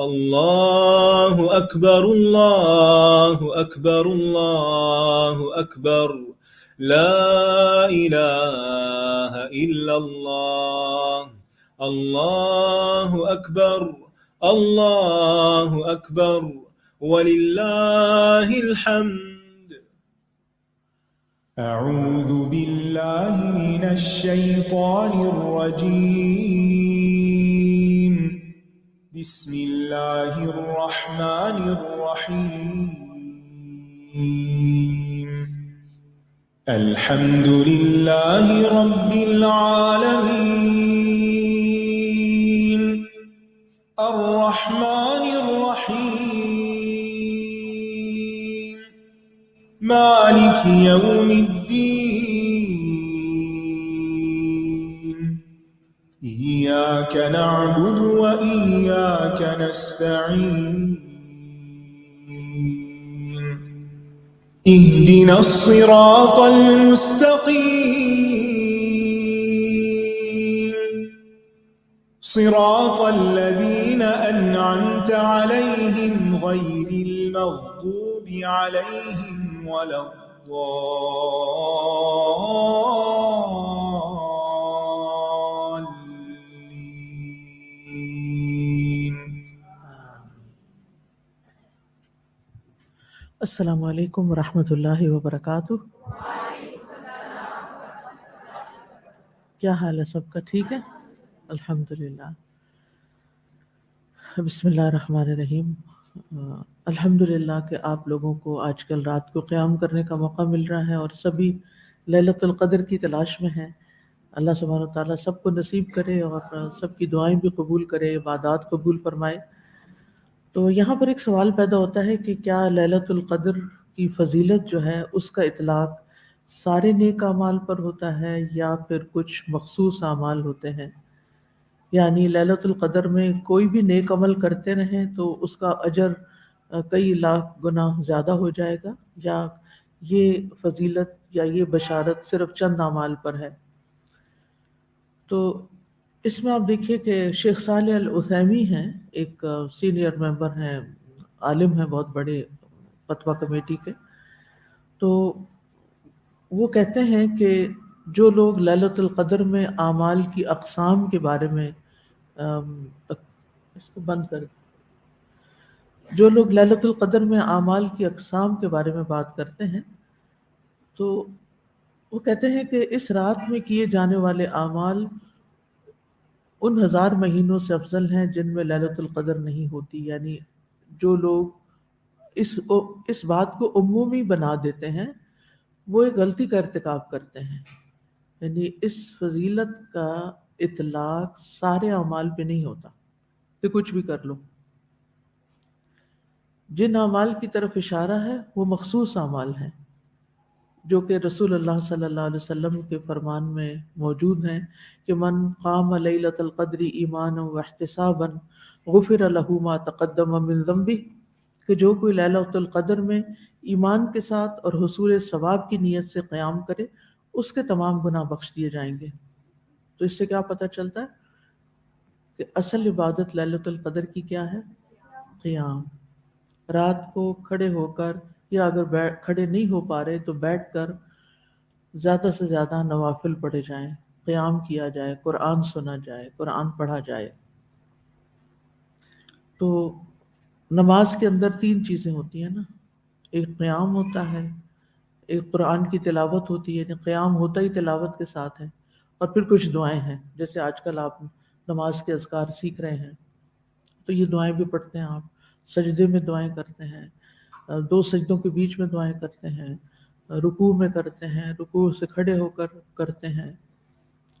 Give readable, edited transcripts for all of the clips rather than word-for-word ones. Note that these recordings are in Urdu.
الله أكبر الله أكبر الله أكبر لا إله إلا الله الله أكبر الله أكبر ولله الحمد. أعوذ بالله من الشيطان الرجيم. بسم الله الرحمن الرحيم. الحمد لله رب العالمين الرحمن الرحيم مالك يوم الدين. إياك نعبد وإياك نستعين. اهدنا الصراط المستقيم صراط الذين أنعمت عليهم غير المغضوب عليهم ولا الضالين. السلام علیکم ورحمۃ اللہ وبرکاتہ. کیا حال ہے سب کا؟ ٹھیک ہے الحمدللہ. بسم اللہ الرحمن الرحیم. الحمدللہ کہ آپ لوگوں کو آج کل رات کو قیام کرنے کا موقع مل رہا ہے اور سبھی ليلۃ القدر کی تلاش میں ہیں. اللہ سبحانہ وتعالیٰ سب کو نصیب کرے اور سب کی دعائیں بھی قبول کرے، عبادات قبول فرمائے. تو یہاں پر ایک سوال پیدا ہوتا ہے کہ کیا ليلۃ القدر کی فضیلت جو ہے اس کا اطلاق سارے نیک اعمال پر ہوتا ہے یا پھر کچھ مخصوص اعمال ہوتے ہیں؟ یعنی ليلۃ القدر میں کوئی بھی نیک عمل کرتے رہیں تو اس کا اجر کئی لاکھ گنا زیادہ ہو جائے گا، یا یہ فضیلت یا یہ بشارت صرف چند اعمال پر ہے؟ تو اس میں آپ دیکھیے کہ شیخ صالح العثیمی ہیں، ایک سینئر ممبر ہیں، عالم ہیں بہت بڑے فتویٰ کمیٹی کے. تو وہ کہتے ہیں کہ جو لوگ ليلۃ القدر میں اعمال کی اقسام کے بارے میں اس کو بند کر جو لوگ ليلۃ القدر میں اعمال کی اقسام کے بارے میں بات کرتے ہیں تو وہ کہتے ہیں کہ اس رات میں کیے جانے والے اعمال ان 1000 مہینوں سے افضل ہیں جن میں ليلۃ القدر نہیں ہوتی. یعنی جو لوگ اس بات کو عمومی بنا دیتے ہیں وہ ایک غلطی کا ارتکاب کرتے ہیں. یعنی اس فضیلت کا اطلاق سارے اعمال پہ نہیں ہوتا کہ کچھ بھی کر لو. جن اعمال کی طرف اشارہ ہے وہ مخصوص اعمال ہیں جو کہ رسول اللہ صلی اللہ علیہ وسلم کے فرمان میں موجود ہیں کہ من قام لیلۃ القدر ایمانا واحتسابا غفر له ما تقدم من ذنبه، کہ جو کوئی ليلۃ القدر میں ایمان کے ساتھ اور حصول ثواب کی نیت سے قیام کرے اس کے تمام گناہ بخش دیے جائیں گے. تو اس سے کیا پتہ چلتا ہے کہ اصل عبادت ليلۃ القدر کی کیا ہے؟ قیام. رات کو کھڑے ہو کر یا اگر کھڑے نہیں ہو پا رہے تو بیٹھ کر زیادہ سے زیادہ نوافل پڑھے جائیں، قیام کیا جائے، قرآن سنا جائے، قرآن پڑھا جائے. تو نماز کے اندر 3 چیزیں ہوتی ہیں نا، ایک قیام ہوتا ہے، ایک قرآن کی تلاوت ہوتی ہے، یعنی قیام ہوتا ہی تلاوت کے ساتھ ہے، اور پھر کچھ دعائیں ہیں جیسے آج کل آپ نماز کے اذکار سیکھ رہے ہیں تو یہ دعائیں بھی پڑھتے ہیں. آپ سجدے میں دعائیں کرتے ہیں، 2 سجدوں کے بیچ میں دعائیں کرتے ہیں، رکوع میں کرتے ہیں، رکوع سے کھڑے ہو کر کرتے ہیں.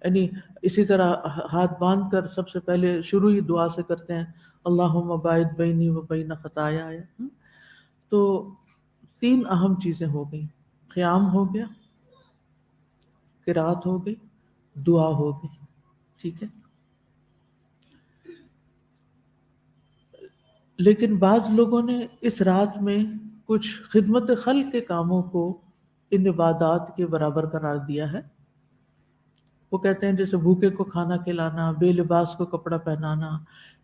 یعنی اسی طرح ہاتھ باندھ کر سب سے پہلے شروع ہی دعا سے کرتے ہیں اللہم باعد بینی و بین خطایایا. تو 3 اہم چیزیں ہو گئیں، قیام ہو گیا، قرات ہو گئی، دعا ہو گئی. ٹھیک ہے. لیکن بعض لوگوں نے اس رات میں کچھ خدمت خلق کے کاموں کو ان عبادات کے برابر قرار دیا ہے. وہ کہتے ہیں جیسے بھوکے کو کھانا کھلانا، بے لباس کو کپڑا پہنانا،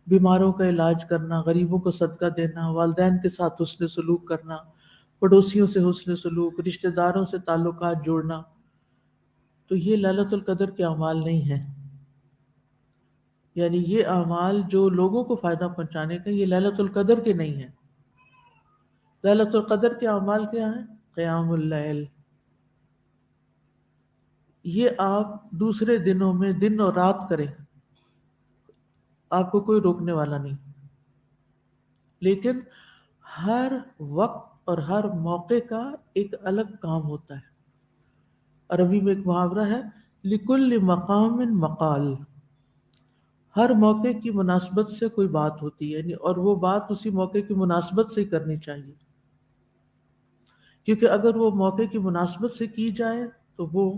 بیماروں کا علاج کرنا، غریبوں کو صدقہ دینا، والدین کے ساتھ حسن سلوک کرنا، پڑوسیوں سے حسن سلوک، رشتہ داروں سے تعلقات جوڑنا، تو یہ لیلۃ القدر کے اعمال نہیں ہیں. یعنی یہ اعمال جو لوگوں کو فائدہ پہنچانے کا، یہ لیلۃ القدر کے نہیں ہیں. لیلۃ القدر کے اعمال کیا ہیں؟ قیام اللیل. یہ آپ دوسرے دنوں میں دن اور رات کریں، آپ کو کوئی روکنے والا نہیں، لیکن ہر وقت اور ہر موقع کا ایک الگ کام ہوتا ہے. عربی میں ایک محاورہ ہے، لِكُلِّ مَقَامٍ مقال. ہر موقع کی مناسبت سے کوئی بات ہوتی ہے، اور وہ بات اسی موقع کی مناسبت سے ہی کرنی چاہیے، کیونکہ اگر وہ موقع کی مناسبت سے کی جائے تو وہ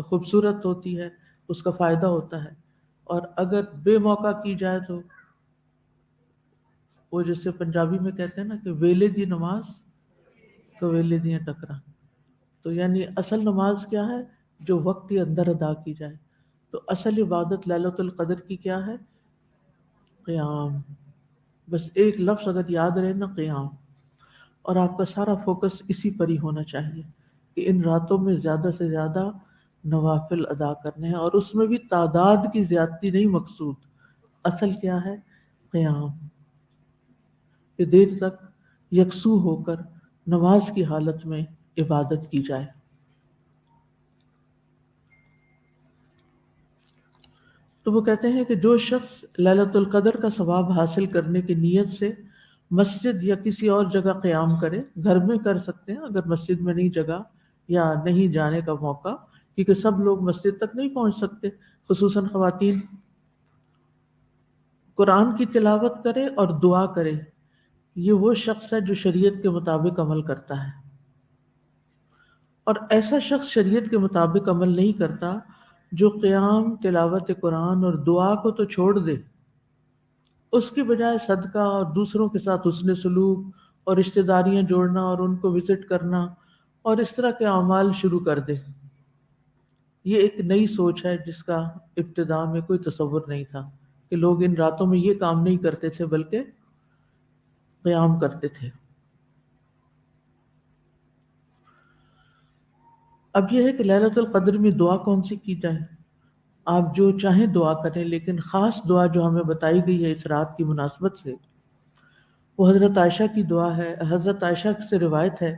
خوبصورت ہوتی ہے، اس کا فائدہ ہوتا ہے، اور اگر بے موقع کی جائے تو وہ جیسے پنجابی میں کہتے ہیں نا کہ ویلے دی نماز تو ویلے دیاں ٹکرا. تو یعنی اصل نماز کیا ہے؟ جو وقت کے اندر ادا کی جائے. تو اصل عبادت ليلۃ القدر کی کیا ہے؟ قیام. بس ایک لفظ اگر یاد رہے نا، قیام، اور آپ کا سارا فوکس اسی پر ہی ہونا چاہیے کہ ان راتوں میں زیادہ سے زیادہ نوافل ادا کرنے ہیں، اور اس میں بھی تعداد کی زیادتی نہیں مقصود. اصل کیا ہے؟ قیام، کہ دیر تک یکسو ہو کر نماز کی حالت میں عبادت کی جائے. تو وہ کہتے ہیں کہ جو شخص ليلۃ القدر کا ثواب حاصل کرنے کی نیت سے مسجد یا کسی اور جگہ قیام کرے، گھر میں کر سکتے ہیں اگر مسجد میں نہیں جگہ یا نہیں جانے کا موقع، کیونکہ سب لوگ مسجد تک نہیں پہنچ سکتے، خصوصاً خواتین. قرآن کی تلاوت کرے اور دعا کرے. یہ وہ شخص ہے جو شریعت کے مطابق عمل کرتا ہے، اور ایسا شخص شریعت کے مطابق عمل نہیں کرتا جو قیام، تلاوت قرآن اور دعا کو تو چھوڑ دے، اس کی بجائے صدقہ اور دوسروں کے ساتھ حسن سلوک اور رشتہ داریاں جوڑنا اور ان کو وزٹ کرنا اور اس طرح کے اعمال شروع کر دے. یہ ایک نئی سوچ ہے جس کا ابتدا میں کوئی تصور نہیں تھا کہ لوگ ان راتوں میں یہ کام نہیں کرتے تھے بلکہ قیام کرتے تھے. اب یہ ہے کہ ليلۃ القدر میں دعا کون سی کی جائے. آپ جو چاہیں دعا کریں، لیکن خاص دعا جو ہمیں بتائی گئی ہے اس رات کی مناسبت سے، وہ حضرت عائشہ کی دعا ہے. حضرت عائشہ سے روایت ہے،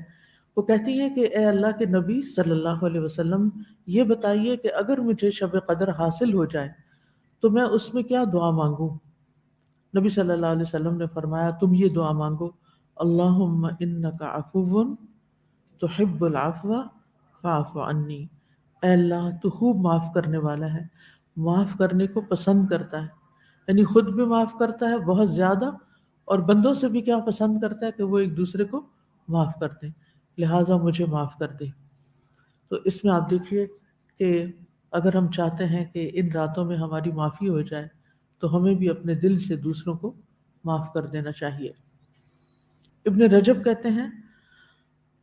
وہ کہتی ہیں کہ اے اللہ کے نبی صلی اللہ علیہ وسلم، یہ بتائیے کہ اگر مجھے شب قدر حاصل ہو جائے تو میں اس میں کیا دعا مانگوں؟ نبی صلی اللہ علیہ وسلم نے فرمایا، تم یہ دعا مانگو، اللہم انک عفو تحب العفو فاعف عنی. اے اللہ تو خوب معاف کرنے والا ہے، معاف کرنے کو پسند کرتا ہے. یعنی خود بھی معاف کرتا ہے بہت زیادہ، اور بندوں سے بھی کیا پسند کرتا ہے کہ وہ ایک دوسرے کو معاف کر دیں، لہٰذا مجھے معاف کر دے. تو اس میں آپ دیکھیے کہ اگر ہم چاہتے ہیں کہ ان راتوں میں ہماری معافی ہو جائے تو ہمیں بھی اپنے دل سے دوسروں کو معاف کر دینا چاہیے. ابن رجب کہتے ہیں،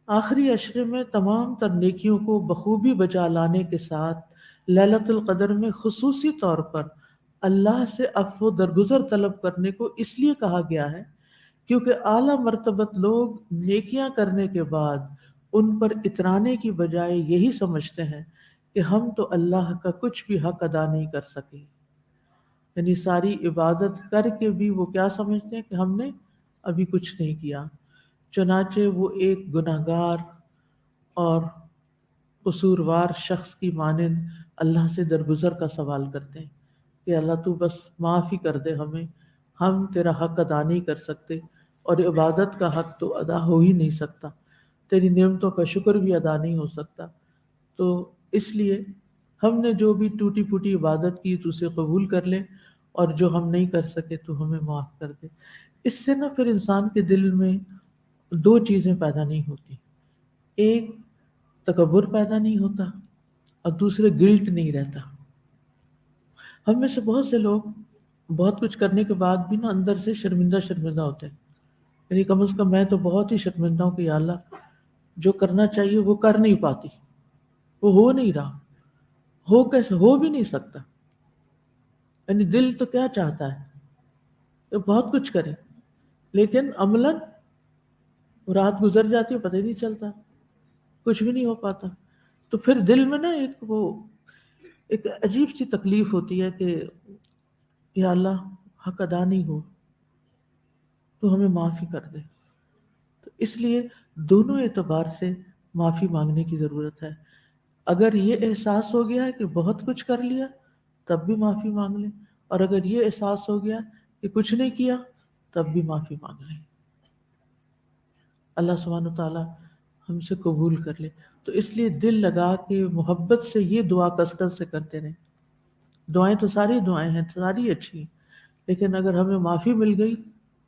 آخری عشرے میں تمام تر نیکیوں کو بخوبی بجا لانے کے ساتھ ليلۃ القدر میں خصوصی طور پر اللہ سے عفو درگزر طلب کرنے کو اس لیے کہا گیا ہے کیونکہ اعلیٰ مرتبت لوگ نیکیاں کرنے کے بعد ان پر اترانے کی بجائے یہی سمجھتے ہیں کہ ہم تو اللہ کا کچھ بھی حق ادا نہیں کر سکے. یعنی ساری عبادت کر کے بھی وہ کیا سمجھتے ہیں کہ ہم نے ابھی کچھ نہیں کیا. چنانچہ وہ ایک گناہگار اور قصوروار شخص کی مانند اللہ سے درگزر کا سوال کرتے ہیں کہ اللہ تو بس معاف ہی کر دے ہمیں، ہم تیرا حق ادا نہیں کر سکتے، اور عبادت کا حق تو ادا ہو ہی نہیں سکتا، تیری نعمتوں کا شکر بھی ادا نہیں ہو سکتا. تو اس لیے ہم نے جو بھی ٹوٹی پھوٹی عبادت کی تو اسے قبول کر لے، اور جو ہم نہیں کر سکے تو ہمیں معاف کر دے. اس سے نہ پھر انسان کے دل میں دو چیزیں پیدا نہیں ہوتی، ایک تکبر پیدا نہیں ہوتا اور دوسرے گلٹ نہیں رہتا. ہم میں سے بہت سے لوگ بہت کچھ کرنے کے بعد بھی نا اندر سے شرمندہ شرمندہ ہوتے ہیں. یعنی کم از کم میں تو بہت ہی شرمندہ ہوں کہ یا اللہ جو کرنا چاہیے وہ کر نہیں پاتی، وہ ہو نہیں رہا، ہو کیسے، ہو بھی نہیں سکتا. یعنی دل تو کیا چاہتا ہے کہ بہت کچھ کریں لیکن عملاً رات گزر جاتی ہے، پتہ ہی نہیں چلتا، کچھ بھی نہیں ہو پاتا. تو پھر دل میں نا ایک عجیب سی تکلیف ہوتی ہے کہ یا اللہ حق ادا نہیں ہو تو ہمیں معافی کر دے. تو اس لیے دونوں اعتبار سے معافی مانگنے کی ضرورت ہے. اگر یہ احساس ہو گیا ہے کہ بہت کچھ کر لیا تب بھی معافی مانگ لیں، اور اگر یہ احساس ہو گیا کہ کچھ نہیں کیا تب بھی معافی مانگ لیں. اللہ سبحانہ تعالیٰ ہم سے قبول کر لے. تو اس لیے دل لگا کے محبت سے یہ دعا کثرت سے کرتے رہیں. دعائیں تو ساری دعائیں ہیں، ساری اچھی ہیں، لیکن اگر ہمیں معافی مل گئی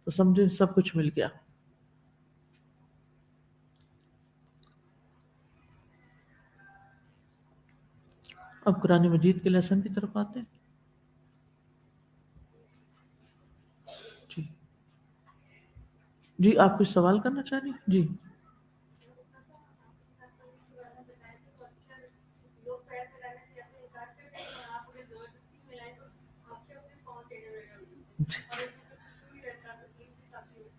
تو سمجھیں سب کچھ مل گیا. اب قرآن مجید کے لیسن کی طرف آتے ہیں. جی جی، آپ کچھ سوال کرنا چاہ رہی ہیں؟ جی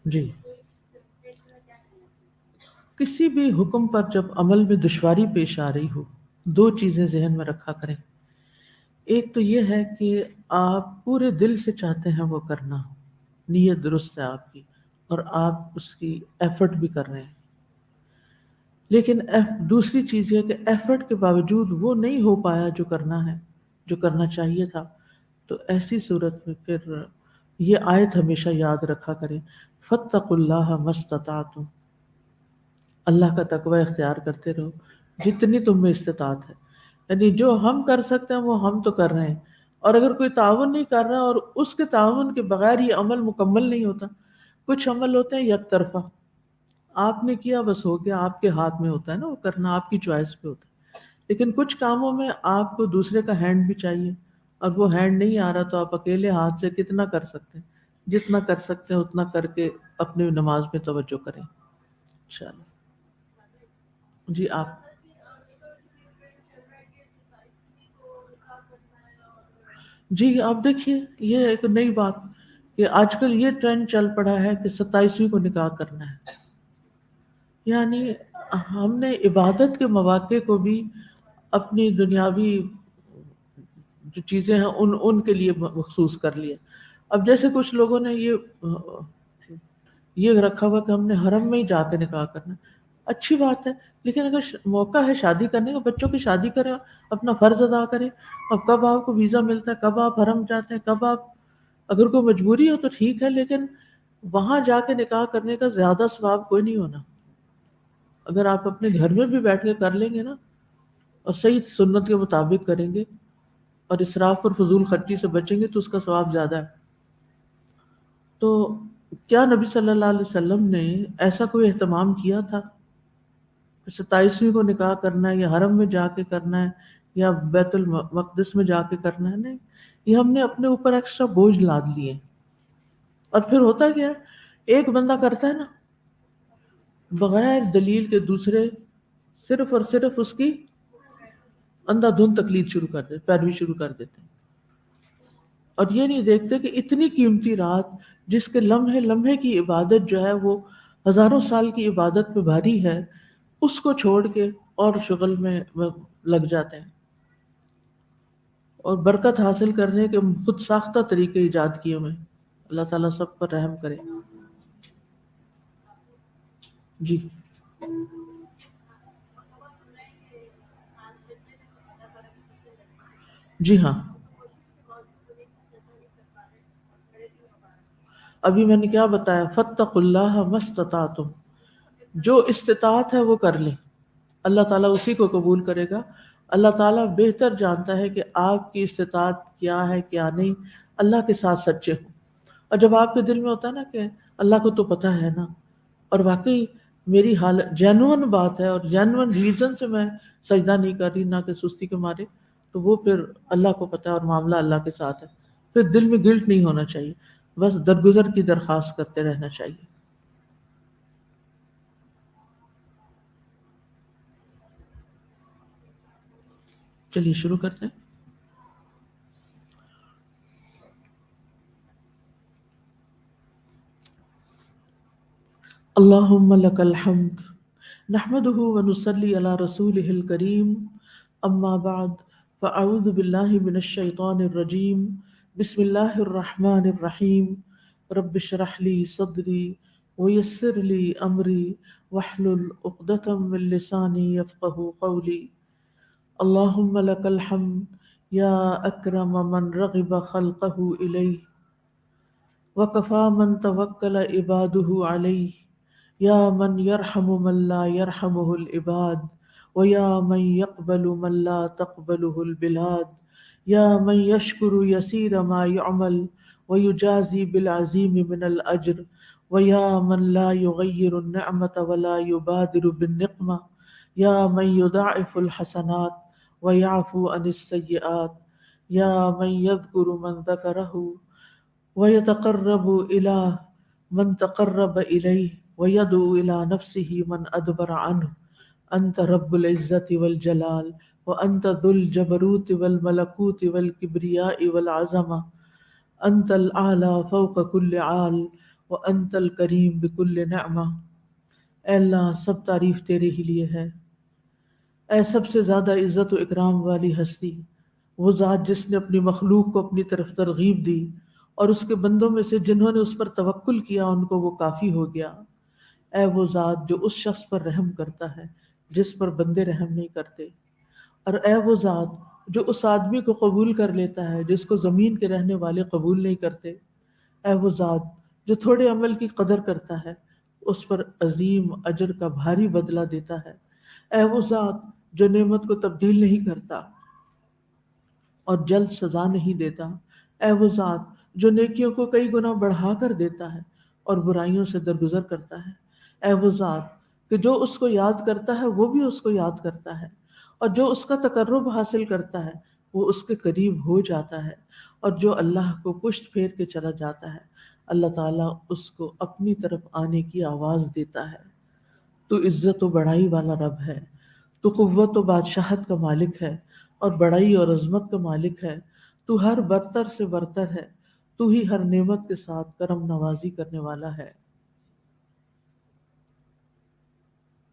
جی. کسی بھی حکم پر جب عمل میں دشواری پیش آ رہی ہو، دو چیزیں ذہن میں رکھا کریں. ایک تو یہ ہے کہ آپ پورے دل سے چاہتے ہیں وہ کرنا، نیت درست ہے آپ کی اور آپ اس کی ایفرٹ بھی کر رہے ہیں. لیکن دوسری چیز یہ کہ ایفرٹ کے باوجود وہ نہیں ہو پایا جو کرنا ہے، جو کرنا چاہیے تھا. تو ایسی صورت میں پھر یہ آیت ہمیشہ یاد رکھا کریں، فاتقوا اللہ ما استطعتم. اللہ کا تقوی اختیار کرتے رہو جتنی تم میں استطاعت ہے. یعنی جو ہم کر سکتے ہیں وہ ہم تو کر رہے ہیں، اور اگر کوئی تعاون نہیں کر رہا اور اس کے تعاون کے بغیر یہ عمل مکمل نہیں ہوتا. کچھ عمل ہوتے ہیں یک طرفہ، آپ نے کیا بس ہو گیا، آپ کے ہاتھ میں ہوتا ہے نا وہ کرنا، آپ کی چوائس پہ ہوتا ہے. لیکن کچھ کاموں میں آپ کو دوسرے کا ہینڈ بھی چاہیے، اور وہ ہینڈ نہیں آ رہا تو آپ اکیلے ہاتھ سے کتنا کر سکتے ہیں. جتنا کر سکتے ہیں اتنا کر کے اپنی نماز میں توجہ کریں انشاءاللہ. جی آپ جی آپ دیکھیے، یہ ایک نئی بات کہ آج کل یہ ٹرینڈ چل پڑا ہے کہ 27ویں کو نکاح کرنا ہے. یعنی ہم نے عبادت کے مواقع کو بھی اپنی دنیاوی جو چیزیں ہیں ان کے لیے مخصوص کر لیا. اب جیسے کچھ لوگوں نے یہ رکھا ہوا کہ ہم نے حرم میں ہی جا کے نکاح کرنا. اچھی بات ہے، لیکن اگر موقع ہے شادی کرنے کا، بچوں کی شادی کریں، اپنا فرض ادا کریں. اب کب آپ کو ویزا ملتا ہے، کب آپ حرم جاتے ہیں، کب آپ، اگر کوئی مجبوری ہو تو ٹھیک ہے، لیکن وہاں جا کے نکاح کرنے کا زیادہ ثواب کوئی نہیں ہونا. اگر آپ اپنے گھر میں بھی بیٹھ کے کر لیں گے نا اور صحیح سنت کے مطابق کریں گے اور اسراف اور فضول خرچی سے بچیں گے تو اس کا ثواب زیادہ ہے. تو کیا نبی صلی اللہ علیہ وسلم نے ایسا کوئی اہتمام کیا تھا 27ویں کو نکاح کرنا ہے یا حرم میں جا کے کرنا ہے یا بیت المقدس میں جا کے کرنا ہے؟ نہیں، یہ ہم نے اپنے اوپر ایکسٹرا بوجھ لاد لیے. اور پھر ہوتا کیا ہے، ایک بندہ کرتا ہے نا بغیر دلیل کے، دوسرے صرف اور صرف اس کی اندھا دھند تقلید شروع کر دیتے، پیروی شروع کر دیتے ہیں. اور یہ نہیں دیکھتے کہ اتنی قیمتی رات جس کے لمحے لمحے کی عبادت جو ہے وہ ہزاروں سال کی عبادت پہ بھاری ہے، اس کو چھوڑ کے اور شغل میں لگ جاتے ہیں اور برکت حاصل کرنے کے خود ساختہ طریقے ایجاد کیے ہوئے. اللہ تعالیٰ سب پر رحم کرے. جی جی ہاں، ابھی میں نے کیا بتایا، فاتقوا اللہ ما استطعتم. جو استطاعت ہے وہ کر لیں، اللہ تعالیٰ اسی کو قبول کرے گا. اللہ تعالیٰ بہتر جانتا ہے کہ آپ کی استطاعت کیا ہے کیا نہیں. اللہ کے ساتھ سچے ہوں. اور جب آپ کے دل میں ہوتا ہے نا کہ اللہ کو تو پتہ ہے نا، اور واقعی میری حالت جینون بات ہے اور جینون ریزن سے میں سجدہ نہیں کر رہی، نہ کہ سستی کے مارے، تو وہ پھر اللہ کو پتہ ہے اور معاملہ اللہ کے ساتھ ہے. پھر دل میں گلٹ نہیں ہونا چاہیے، بس درگزر کی درخواست کرتے رہنا چاہیے. چلیے شروع کرتے ہیں. اللهم لك الحمد نحمده ونصلي على رسوله الكريم أما بعد فأعوذ بالله من الشيطان الرجيم بسم الله الرحمن الرحيم رب اشرح لي صدري ويسر لي أمري واحلل عقدة من لساني يفقه قولي اللهم لك الحمد يا أكرم من رغب خلقه إليه وكفى من توكل عباده عليه يا من يرحم من لا يرحمه العباد ويا من يقبل من لا تقبله البلاد يا من يشكر يسير ما يعمل ويجازي بالعظيم من الأجر ويا من لا يغير النعمة ولا يبادر بالنقمة يا من يضاعف الحسنات ويعفو عن السيئات يا من يذكر من ذكره ويتقرب إلى من تقرب إليه ويدعو إلى نفسه من أدبر عنه أنت رب العزة والجلال وأنت ذو الجبروت والملكوت والكبرياء والعظمة أنت الأعلى فوق كل عال وأنت الكريم بكل نعمة۔ اے اللہ سب تعریف تیرے ہی لیے ہے، اے سب سے زیادہ عزت و اکرام والی ہستی، وہ ذات جس نے اپنی مخلوق کو اپنی طرف ترغیب دی اور اس کے بندوں میں سے جنہوں نے اس پر توکل کیا ان کو وہ کافی ہو گیا۔ اے وہ ذات جو اس شخص پر رحم کرتا ہے جس پر بندے رحم نہیں کرتے، اور اے وہ ذات جو اس آدمی کو قبول کر لیتا ہے جس کو زمین کے رہنے والے قبول نہیں کرتے۔ اے وہ ذات جو تھوڑے عمل کی قدر کرتا ہے اس پر عظیم اجر کا بھاری بدلہ دیتا ہے۔ اے وہ ذات جو نعمت کو تبدیل نہیں کرتا اور جلد سزا نہیں دیتا۔ اے وہ ذات جو نیکیوں کو کئی گنا بڑھا کر دیتا ہے اور برائیوں سے درگزر کرتا ہے۔ اے وہ ذات کہ جو اس کو یاد کرتا ہے وہ بھی اس کو یاد کرتا ہے، اور جو اس کا تقرب حاصل کرتا ہے وہ اس کے قریب ہو جاتا ہے، اور جو اللہ کو پشت پھیر کے چلا جاتا ہے اللہ تعالیٰ اس کو اپنی طرف آنے کی آواز دیتا ہے۔ تو عزت و بڑائی والا رب ہے، تو قوت و بادشاہت کا مالک ہے اور بڑائی اور عظمت کا مالک ہے، تو ہر برتر سے برتر ہے، تو ہی ہر نعمت کے ساتھ کرم نوازی کرنے والا ہے۔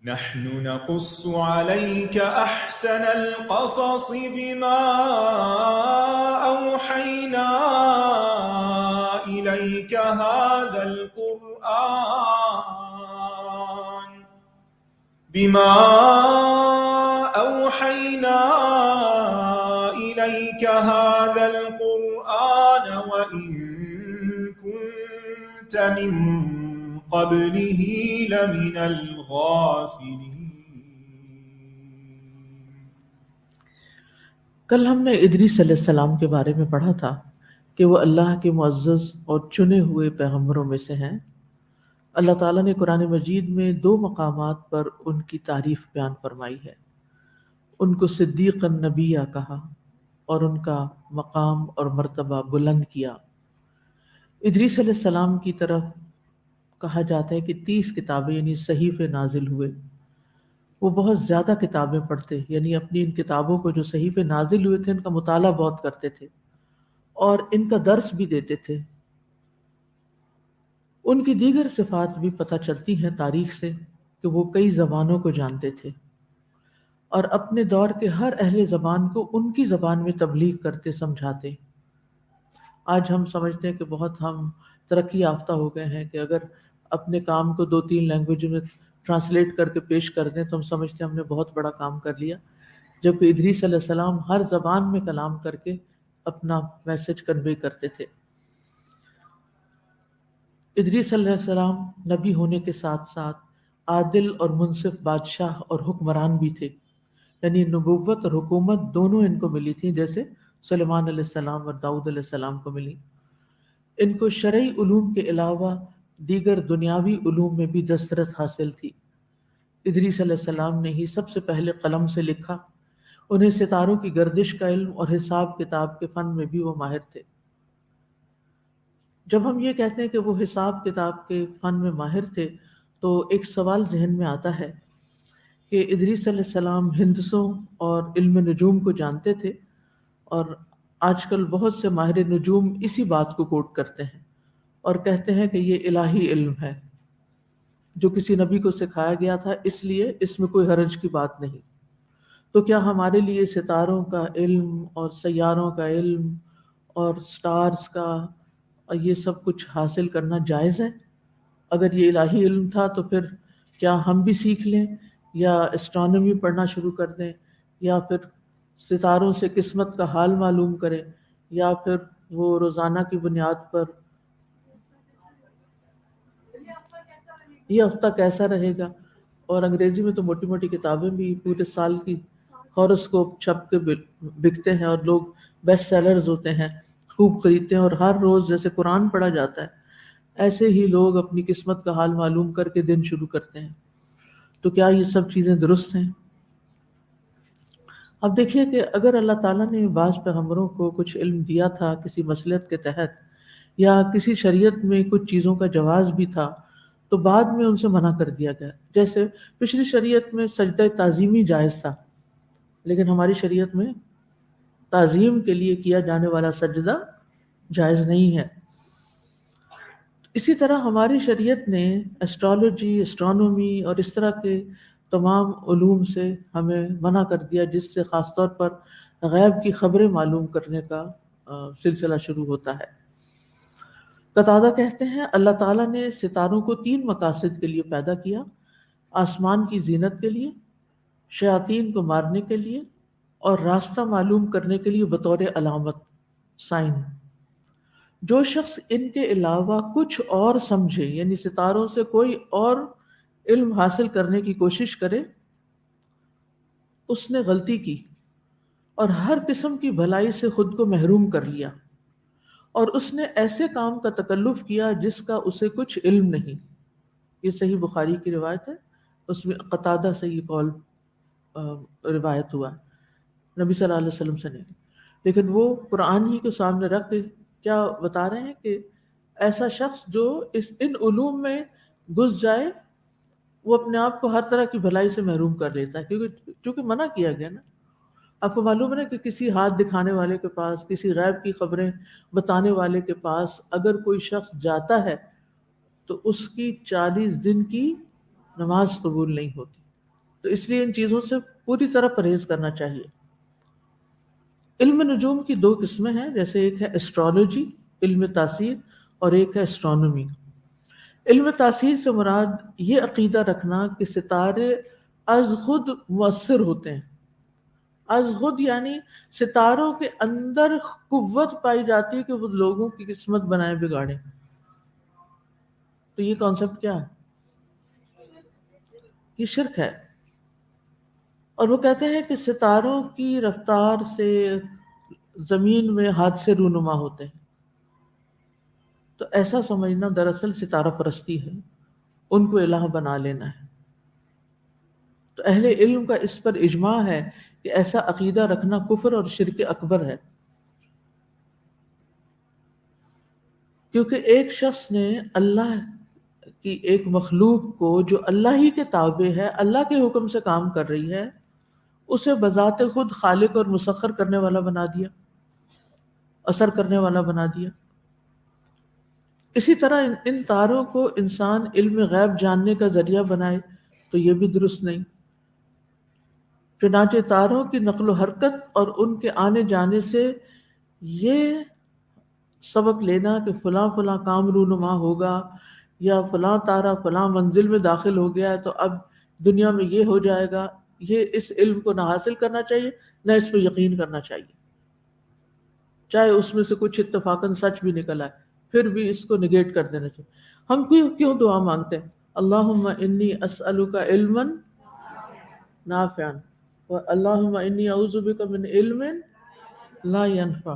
نحن نقص عليك أحسن القصص بما أوحينا إليك هذا القرآن وإن كنت من قبله لمن الغافلين۔ کل ہم نے ادریس علیہ السلام کے بارے میں پڑھا تھا کہ وہ اللہ کے معزز اور چنے ہوئے پیغمبروں میں سے ہیں۔ اللہ تعالیٰ نے قرآن مجید میں 2 مقامات پر ان کی تعریف بیان فرمائی ہے، ان کو صدیق النبیہ کہا اور ان کا مقام اور مرتبہ بلند کیا۔ ادریس علیہ السلام کی طرف کہا جاتا ہے کہ 30 کتابیں یعنی صحیفے نازل ہوئے۔ وہ بہت زیادہ کتابیں پڑھتے، یعنی اپنی ان کتابوں کو جو صحیفے نازل ہوئے تھے ان کا مطالعہ بہت کرتے تھے اور ان کا درس بھی دیتے تھے۔ ان کی دیگر صفات بھی پتہ چلتی ہیں تاریخ سے کہ وہ کئی زبانوں کو جانتے تھے اور اپنے دور کے ہر اہل زبان کو ان کی زبان میں تبلیغ کرتے سمجھاتے۔ آج ہم سمجھتے ہیں کہ بہت ہم ترقی یافتہ ہو گئے ہیں کہ اگر اپنے کام کو 2-3 لینگویج میں ٹرانسلیٹ کر کے پیش کر دیں تو ہم سمجھتے ہیں ہم نے بہت بڑا کام کر لیا، جبکہ ادریس علیہ السلام ہر زبان میں کلام کر کے اپنا میسج کنوے کرتے تھے۔ ادریس علیہ السلام نبی ہونے کے ساتھ ساتھ عادل اور منصف بادشاہ اور حکمران بھی تھے، یعنی نبوت اور حکومت دونوں ان کو ملی تھی، جیسے سلیمان علیہ السلام اور داؤد علیہ السلام کو ملی۔ ان کو شرعی علوم کے علاوہ دیگر دنیاوی علوم میں بھی دسترس حاصل تھی۔ ادریس علیہ السلام نے ہی سب سے پہلے قلم سے لکھا، انہیں ستاروں کی گردش کا علم اور حساب کتاب کے فن میں بھی وہ ماہر تھے۔ جب ہم یہ کہتے ہیں کہ وہ حساب کتاب کے فن میں ماہر تھے تو ایک سوال ذہن میں آتا ہے کہ ادریس علیہ السلام ہندسوں اور علم نجوم کو جانتے تھے، اور آج کل بہت سے ماہر نجوم اسی بات کو کوٹ کرتے ہیں اور کہتے ہیں کہ یہ الہی علم ہے، جو کسی نبی کو سکھایا گیا تھا، اس لیے اس میں کوئی حرج کی بات نہیں۔ تو کیا ہمارے لیے ستاروں کا علم اور سیاروں کا علم اور سٹارز کا اور یہ سب کچھ حاصل کرنا جائز ہے؟ اگر یہ الہی علم تھا تو پھر کیا ہم بھی سیکھ لیں، یا اسٹرانومی پڑھنا شروع کر دیں، یا پھر ستاروں سے قسمت کا حال معلوم کریں، یا پھر وہ روزانہ کی بنیاد پر یہ ہفتہ کیسا رہے گا؟ اور انگریزی میں تو موٹی موٹی کتابیں بھی پورے سال کی ہاروسکوپ چھپ کے بکتے ہیں، اور لوگ بیسٹ سیلرز ہوتے ہیں، خوب خریدتے ہیں، اور ہر روز جیسے قرآن پڑھا جاتا ہے ایسے ہی لوگ اپنی قسمت کا حال معلوم کر کے دن شروع کرتے ہیں۔ تو کیا یہ سب چیزیں درست ہیں؟ اب دیکھیے کہ اگر اللہ تعالیٰ نے بعض پیغمبروں کو کچھ علم دیا تھا کسی مصلحت کے تحت، یا کسی شریعت میں کچھ چیزوں کا جواز بھی تھا، تو بعد میں ان سے منع کر دیا گیا۔ جیسے پچھلی شریعت میں سجدہ تعظیمی جائز تھا، لیکن ہماری شریعت میں تعظیم کے لیے کیا جانے والا سجدہ جائز نہیں ہے۔ اسی طرح ہماری شریعت نے ایسٹرالوجی، اسٹرانومی اور اس طرح کے تمام علوم سے ہمیں منع کر دیا، جس سے خاص طور پر غیب کی خبریں معلوم کرنے کا سلسلہ شروع ہوتا ہے۔ قتادہ کہتے ہیں اللہ تعالیٰ نے ستاروں کو 3 مقاصد کے لیے پیدا کیا: آسمان کی زینت کے لیے، شیاطین کو مارنے کے لیے، اور راستہ معلوم کرنے کے لیے بطور علامت، سائن۔ جو شخص ان کے علاوہ کچھ اور سمجھے، یعنی ستاروں سے کوئی اور علم حاصل کرنے کی کوشش کرے، اس نے غلطی کی اور ہر قسم کی بھلائی سے خود کو محروم کر لیا، اور اس نے ایسے کام کا تکلف کیا جس کا اسے کچھ علم نہیں۔ یہ صحیح بخاری کی روایت ہے، اس میں قتادہ سے یہ قول روایت ہوا نبی صلی اللہ علیہ وسلم سے نہیں، لیکن وہ قرآن ہی کو سامنے رکھ کے کیا بتا رہے ہیں کہ ایسا شخص جو ان علوم میں گھس جائے وہ اپنے آپ کو ہر طرح کی بھلائی سے محروم کر لیتا ہے، کیونکہ منع کیا گیا نا۔ آپ کو معلوم ہے کہ کسی ہاتھ دکھانے والے کے پاس، کسی غیب کی خبریں بتانے والے کے پاس اگر کوئی شخص جاتا ہے تو اس کی 40 دن کی نماز قبول نہیں ہوتی۔ تو اس لیے ان چیزوں سے پوری طرح پرہیز کرنا چاہیے۔ علم نجوم کی 2 قسمیں ہیں، جیسے ایک ہے ایسٹرالوجی، علم تاثیر، اور ایک ہے اسٹرانومی۔ علم تاثیر سے مراد یہ عقیدہ رکھنا کہ ستارے از خود مؤثر ہوتے ہیں۔ از خود یعنی ستاروں کے اندر قوت پائی جاتی ہے کہ وہ لوگوں کی قسمت بنائیں بگاڑیں۔ تو یہ کانسیپٹ کیا ہے؟ یہ شرک ہے۔ اور وہ کہتے ہیں کہ ستاروں کی رفتار سے زمین میں حادثے رونما ہوتے ہیں۔ تو ایسا سمجھنا دراصل ستارہ پرستی ہے، ان کو الہ بنا لینا ہے۔ تو اہل علم کا اس پر اجماع ہے کہ ایسا عقیدہ رکھنا کفر اور شرک اکبر ہے، کیونکہ ایک شخص نے اللہ کی ایک مخلوق کو جو اللہ ہی کے تابع ہے، اللہ کے حکم سے کام کر رہی ہے، اسے بذات خود خالق اور مسخر کرنے والا بنا دیا، اثر کرنے والا بنا دیا۔ اسی طرح ان تاروں کو انسان علم غیب جاننے کا ذریعہ بنائے تو یہ بھی درست نہیں۔ چنانچہ تاروں کی نقل و حرکت اور ان کے آنے جانے سے یہ سبق لینا کہ فلاں فلاں کام رونما ہوگا، یا فلاں تارہ فلاں منزل میں داخل ہو گیا ہے تو اب دنیا میں یہ ہو جائے گا، یہ اس علم کو نہ حاصل کرنا چاہیے، نہ اس پہ یقین کرنا چاہیے، چاہے اس میں سے کچھ اتفاقاً سچ بھی نکل آئے، پھر بھی اس کو نگیٹ کر دینا چاہیے۔ ہم کیوں دعا مانگتے ہیں؟ اللہم انی اسألک علما نافعا اللہم انی اعوذ بک من علم لا ينفع۔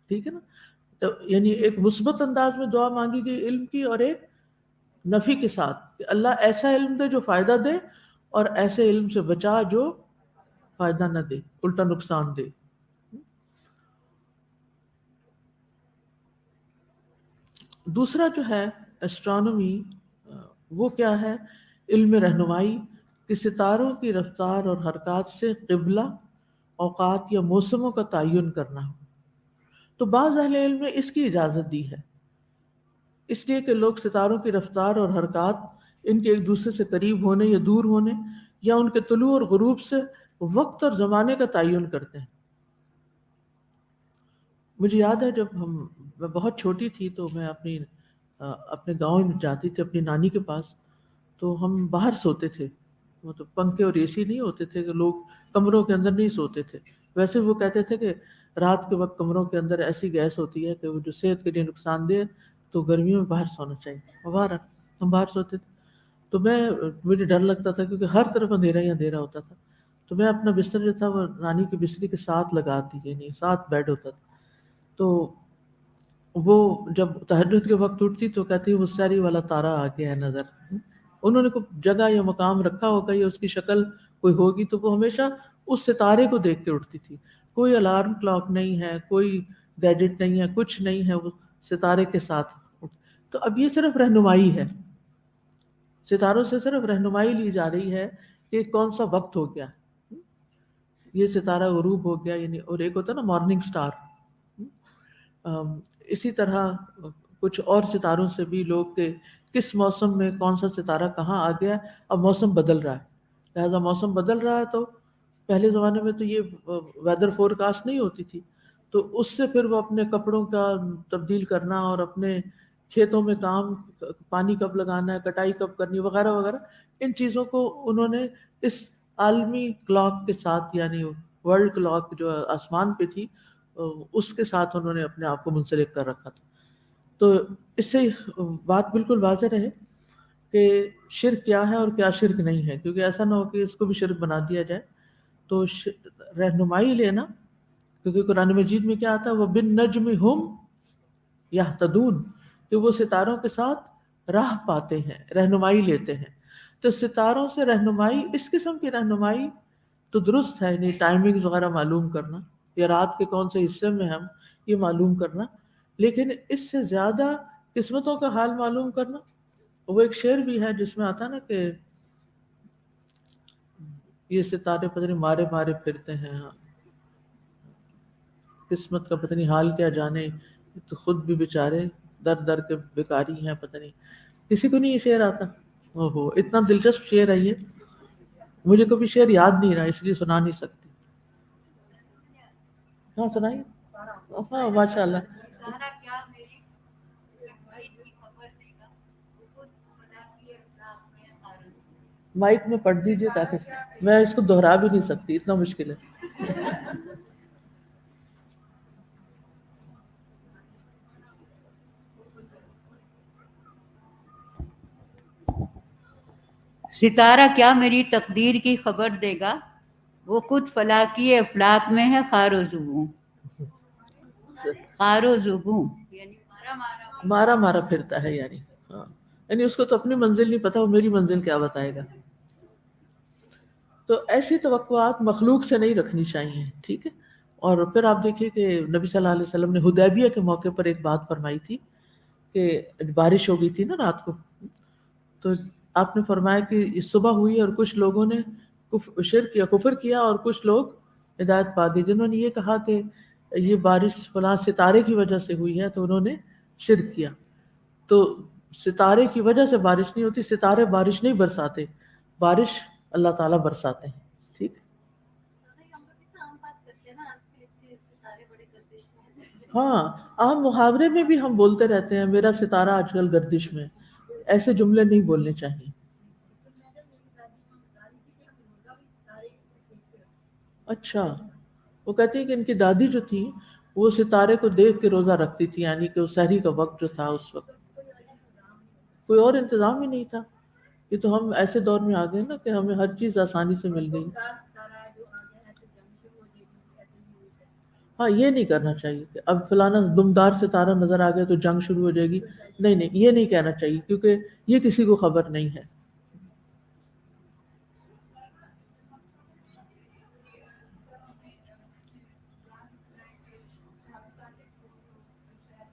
ٹھیک ہے نا؟ تو یعنی ایک مثبت انداز میں دعا مانگی گئی علم کی، اور ایک نفی کے ساتھ کہ اللہ ایسا علم دے جو فائدہ دے، اور ایسے علم سے بچا جو فائدہ نہ دے، الٹا نقصان دے۔ دوسرا جو ہے اسٹرانومی، وہ کیا ہے؟ علم رہنمائی، کہ ستاروں کی رفتار اور حرکات سے قبلہ، اوقات یا موسموں کا تعین کرنا۔ تو بعض اہل علم نے اس کی اجازت دی ہے، اس لیے کہ لوگ ستاروں کی رفتار اور حرکات ان کے ایک دوسرے سے قریب ہونے یا دور ہونے یا ان کے طلوع اور غروب سے وقت اور زمانے کا تعین کرتے ہیں. مجھے یاد ہے جب میں بہت چھوٹی تھی تو میں اپنے گاؤں میں جاتی تھی اپنی نانی کے پاس. تو ہم باہر سوتے تھے، مطلب پنکھے اور اے سی نہیں ہوتے تھے کہ لوگ کمروں کے اندر نہیں سوتے تھے. ویسے وہ کہتے تھے کہ رات کے وقت کمروں کے اندر ایسی گیس ہوتی ہے کہ وہ جو صحت کے لیے نقصان دہ، تو گرمیوں میں باہر سونا چاہیے. اور ہم باہر سوتے تھے. تو مجھے ڈر لگتا تھا کیونکہ ہر طرف اندھیرا ہی اندھیرا ہوتا تھا. تو میں اپنا بستر جو تھا وہ نانی کی بستری کے ساتھ لگاتی، یعنی ساتھ بیڈ ہوتا تھا. تو وہ جب تہجد کے وقت اٹھتی تو کہتی وہ ساری والا تارا آ گیا ہے نظر. انہوں نے کوئی جگہ یا مقام رکھا ہوگا یا اس کی شکل کوئی ہوگی، تو وہ ہمیشہ اس ستارے کو دیکھ کے اٹھتی تھی. کوئی الارم کلاک نہیں ہے، کوئی گیجٹ نہیں ہے، کچھ نہیں ہے، وہ ستارے کے ساتھ. تو اب یہ صرف رہنمائی ہے، ستاروں سے صرف رہنمائی لی جا رہی ہے کہ کون سا وقت ہو گیا. یہ ستارہ غروب ہو گیا، یعنی اور ایک ہوتا ہے نا مارننگ سٹار. اسی طرح کچھ اور ستاروں سے بھی لوگ کہ کس موسم میں کون سا ستارہ کہاں آ گیا. اب موسم بدل رہا ہے، لہٰذا موسم بدل رہا ہے تو پہلے زمانے میں تو یہ ویدر فور کاسٹ نہیں ہوتی تھی، تو اس سے پھر وہ اپنے کپڑوں کا تبدیل کرنا اور اپنے کھیتوں میں کام، پانی کب لگانا ہے، کٹائی کب کرنی وغیرہ وغیرہ، ان چیزوں کو انہوں نے اس عالمی کلاک کے ساتھ، یعنی ورلڈ کلاک جو آسمان پہ تھی، اس کے ساتھ انہوں نے اپنے آپ کو منسلک کر رکھا تھا. تو اس سے بات بالکل واضح رہے کہ شرک کیا ہے اور کیا شرک نہیں ہے، کیونکہ ایسا نہ ہو کہ اس کو بھی شرک بنا دیا جائے. تو رہنمائی لینا، کیونکہ قرآن مجید میں کیا آتا ہے، وہ بالنجم ہم یہتدون، کہ وہ ستاروں کے ساتھ راہ پاتے ہیں، رہنمائی لیتے ہیں. تو ستاروں سے رہنمائی، اس قسم کی رہنمائی تو درست ہے، یعنی ٹائمنگ وغیرہ معلوم کرنا یا رات کے کون سے حصے میں ہم، یہ معلوم کرنا. لیکن اس سے زیادہ قسمتوں کا حال معلوم کرنا، وہ ایک شعر بھی ہے جس میں آتا نا کہ یہ ستارے پتہ نہیں مارے مارے پھرتے ہیں، قسمت کا پتہ نہیں حال کیا جانے، تو خود بھی بیچارے در در کے بیکاری ہیں. پتہ نہیں کسی کو نہیں یہ شعر آتا. اوہو، اتنا دلچسپ شعر ہے یہ، مجھے کبھی شعر یاد نہیں رہا اس لیے سنا نہیں سکتی. ہاں سنائیے. ہاں ماشاء اللہ. مائک میں پڑھ دیجیے تاکہ میں اس کو دہرا بھی نہیں سکتی، اتنا مشکل ہے. ستارہ کیا میری تقدیر کی خبر دے گا، وہ خود فلکی افلاک میں ہے خار و زبوں. خار و زبوں یعنی مارا مارا پھرتا ہے، یعنی ہاں، یعنی اس کو تو اپنی منزل نہیں پتا، وہ میری منزل کیا بتائے گا. تو ایسی توقعات مخلوق سے نہیں رکھنی چاہیے، ٹھیک ہے. اور پھر آپ دیکھیے کہ نبی صلی اللہ علیہ وسلم نے حدیبیہ کے موقع پر ایک بات فرمائی تھی کہ بارش ہو گئی تھی نا رات کو، تو آپ نے فرمایا کہ صبح ہوئی اور کچھ لوگوں نے شرک کیا، کفر کیا، اور کچھ لوگ ہدایت پا گئے. جنہوں نے یہ کہا کہ یہ بارش فلاں ستارے کی وجہ سے ہوئی ہے تو انہوں نے شرک کیا. تو ستارے کی وجہ سے بارش نہیں ہوتی، ستارے بارش نہیں برساتے، بارش اللہ تعالیٰ برساتے ہیں. ٹھیک. ہاں، عام محاورے میں بھی ہم بولتے رہتے ہیں میرا ستارہ آج کل گردش میں. ایسے جملے نہیں بولنے چاہیے. اچھا، وہ کہتی ہے کہ ان کی دادی جو تھی وہ ستارے کو دیکھ کے روزہ رکھتی تھی، یعنی کہ اس سحری کا وقت جو تھا اس وقت کوئی اور انتظام ہی نہیں تھا. یہ تو ہم ایسے دور میں آ گئے نا کہ ہمیں ہر چیز آسانی سے مل گئی. ہاں، یہ نہیں کرنا چاہیے کہ اب فلانا دمدار ستارہ نظر آ گیا تو جنگ شروع ہو جائے گی. نہیں نہیں، یہ نہیں کہنا چاہیے کیونکہ یہ کسی کو خبر نہیں ہے.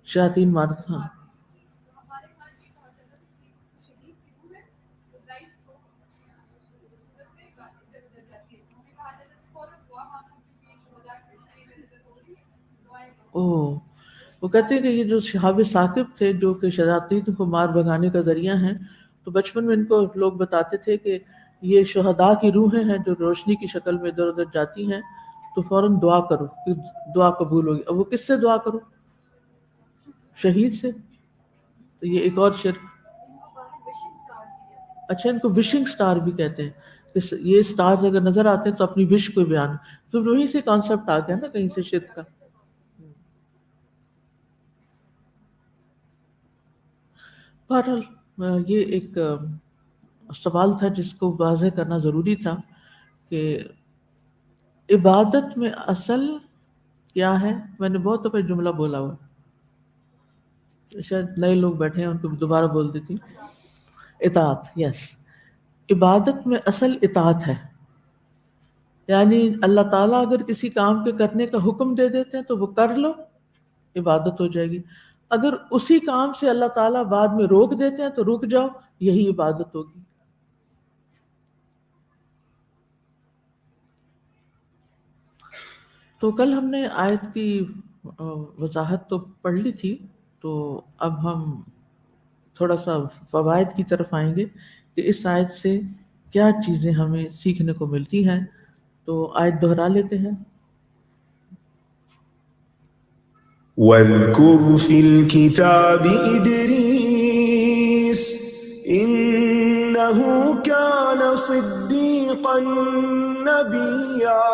شیاطین مارت. ہاں وہ کہتے ہیں کہ یہ جو شہاب ثاقب تھے جو کہ شیاطین کو مار بھگانے کا ذریعہ ہیں، تو بچپن میں ان کو لوگ بتاتے تھے کہ یہ شہداء کی روحیں ہیں جو روشنی کی شکل میں ادھر ادھر جاتی ہیں، تو فوراً دعا کرو کہ دعا قبول ہوگی. اب وہ کس سے دعا کرو؟ شہید سے. تو یہ ایک اور شرک. اچھا، ان کو وشنگ سٹار بھی کہتے ہیں. یہ سٹار اگر نظر آتے ہیں تو اپنی وش کو بیان، تو وہیں سے کانسیپٹ آ گیا نا کہیں سے شرک کا. بہرحال یہ ایک سوال تھا جس کو واضح کرنا ضروری تھا کہ عبادت میں اصل کیا ہے. میں نے بہت دفعہ جملہ بولا ہوا، شاید نئے لوگ بیٹھے ہیں ان کو دوبارہ بول دیتی. اطاعت. یس، عبادت میں اصل اطاعت ہے. یعنی اللہ تعالیٰ اگر کسی کام کے کرنے کا حکم دے دیتے ہیں تو وہ کر لو، عبادت ہو جائے گی. اگر اسی کام سے اللہ تعالیٰ بعد میں روک دیتے ہیں تو رک جاؤ، یہی عبادت ہوگی. تو کل ہم نے آیت کی وضاحت تو پڑھ لی تھی، تو اب ہم تھوڑا سا فوائد کی طرف آئیں گے کہ اس آیت سے کیا چیزیں ہمیں سیکھنے کو ملتی ہیں. تو آیت دہرا لیتے ہیں. واذكر في الكتاب إدريس إنه كان صديقا نبيا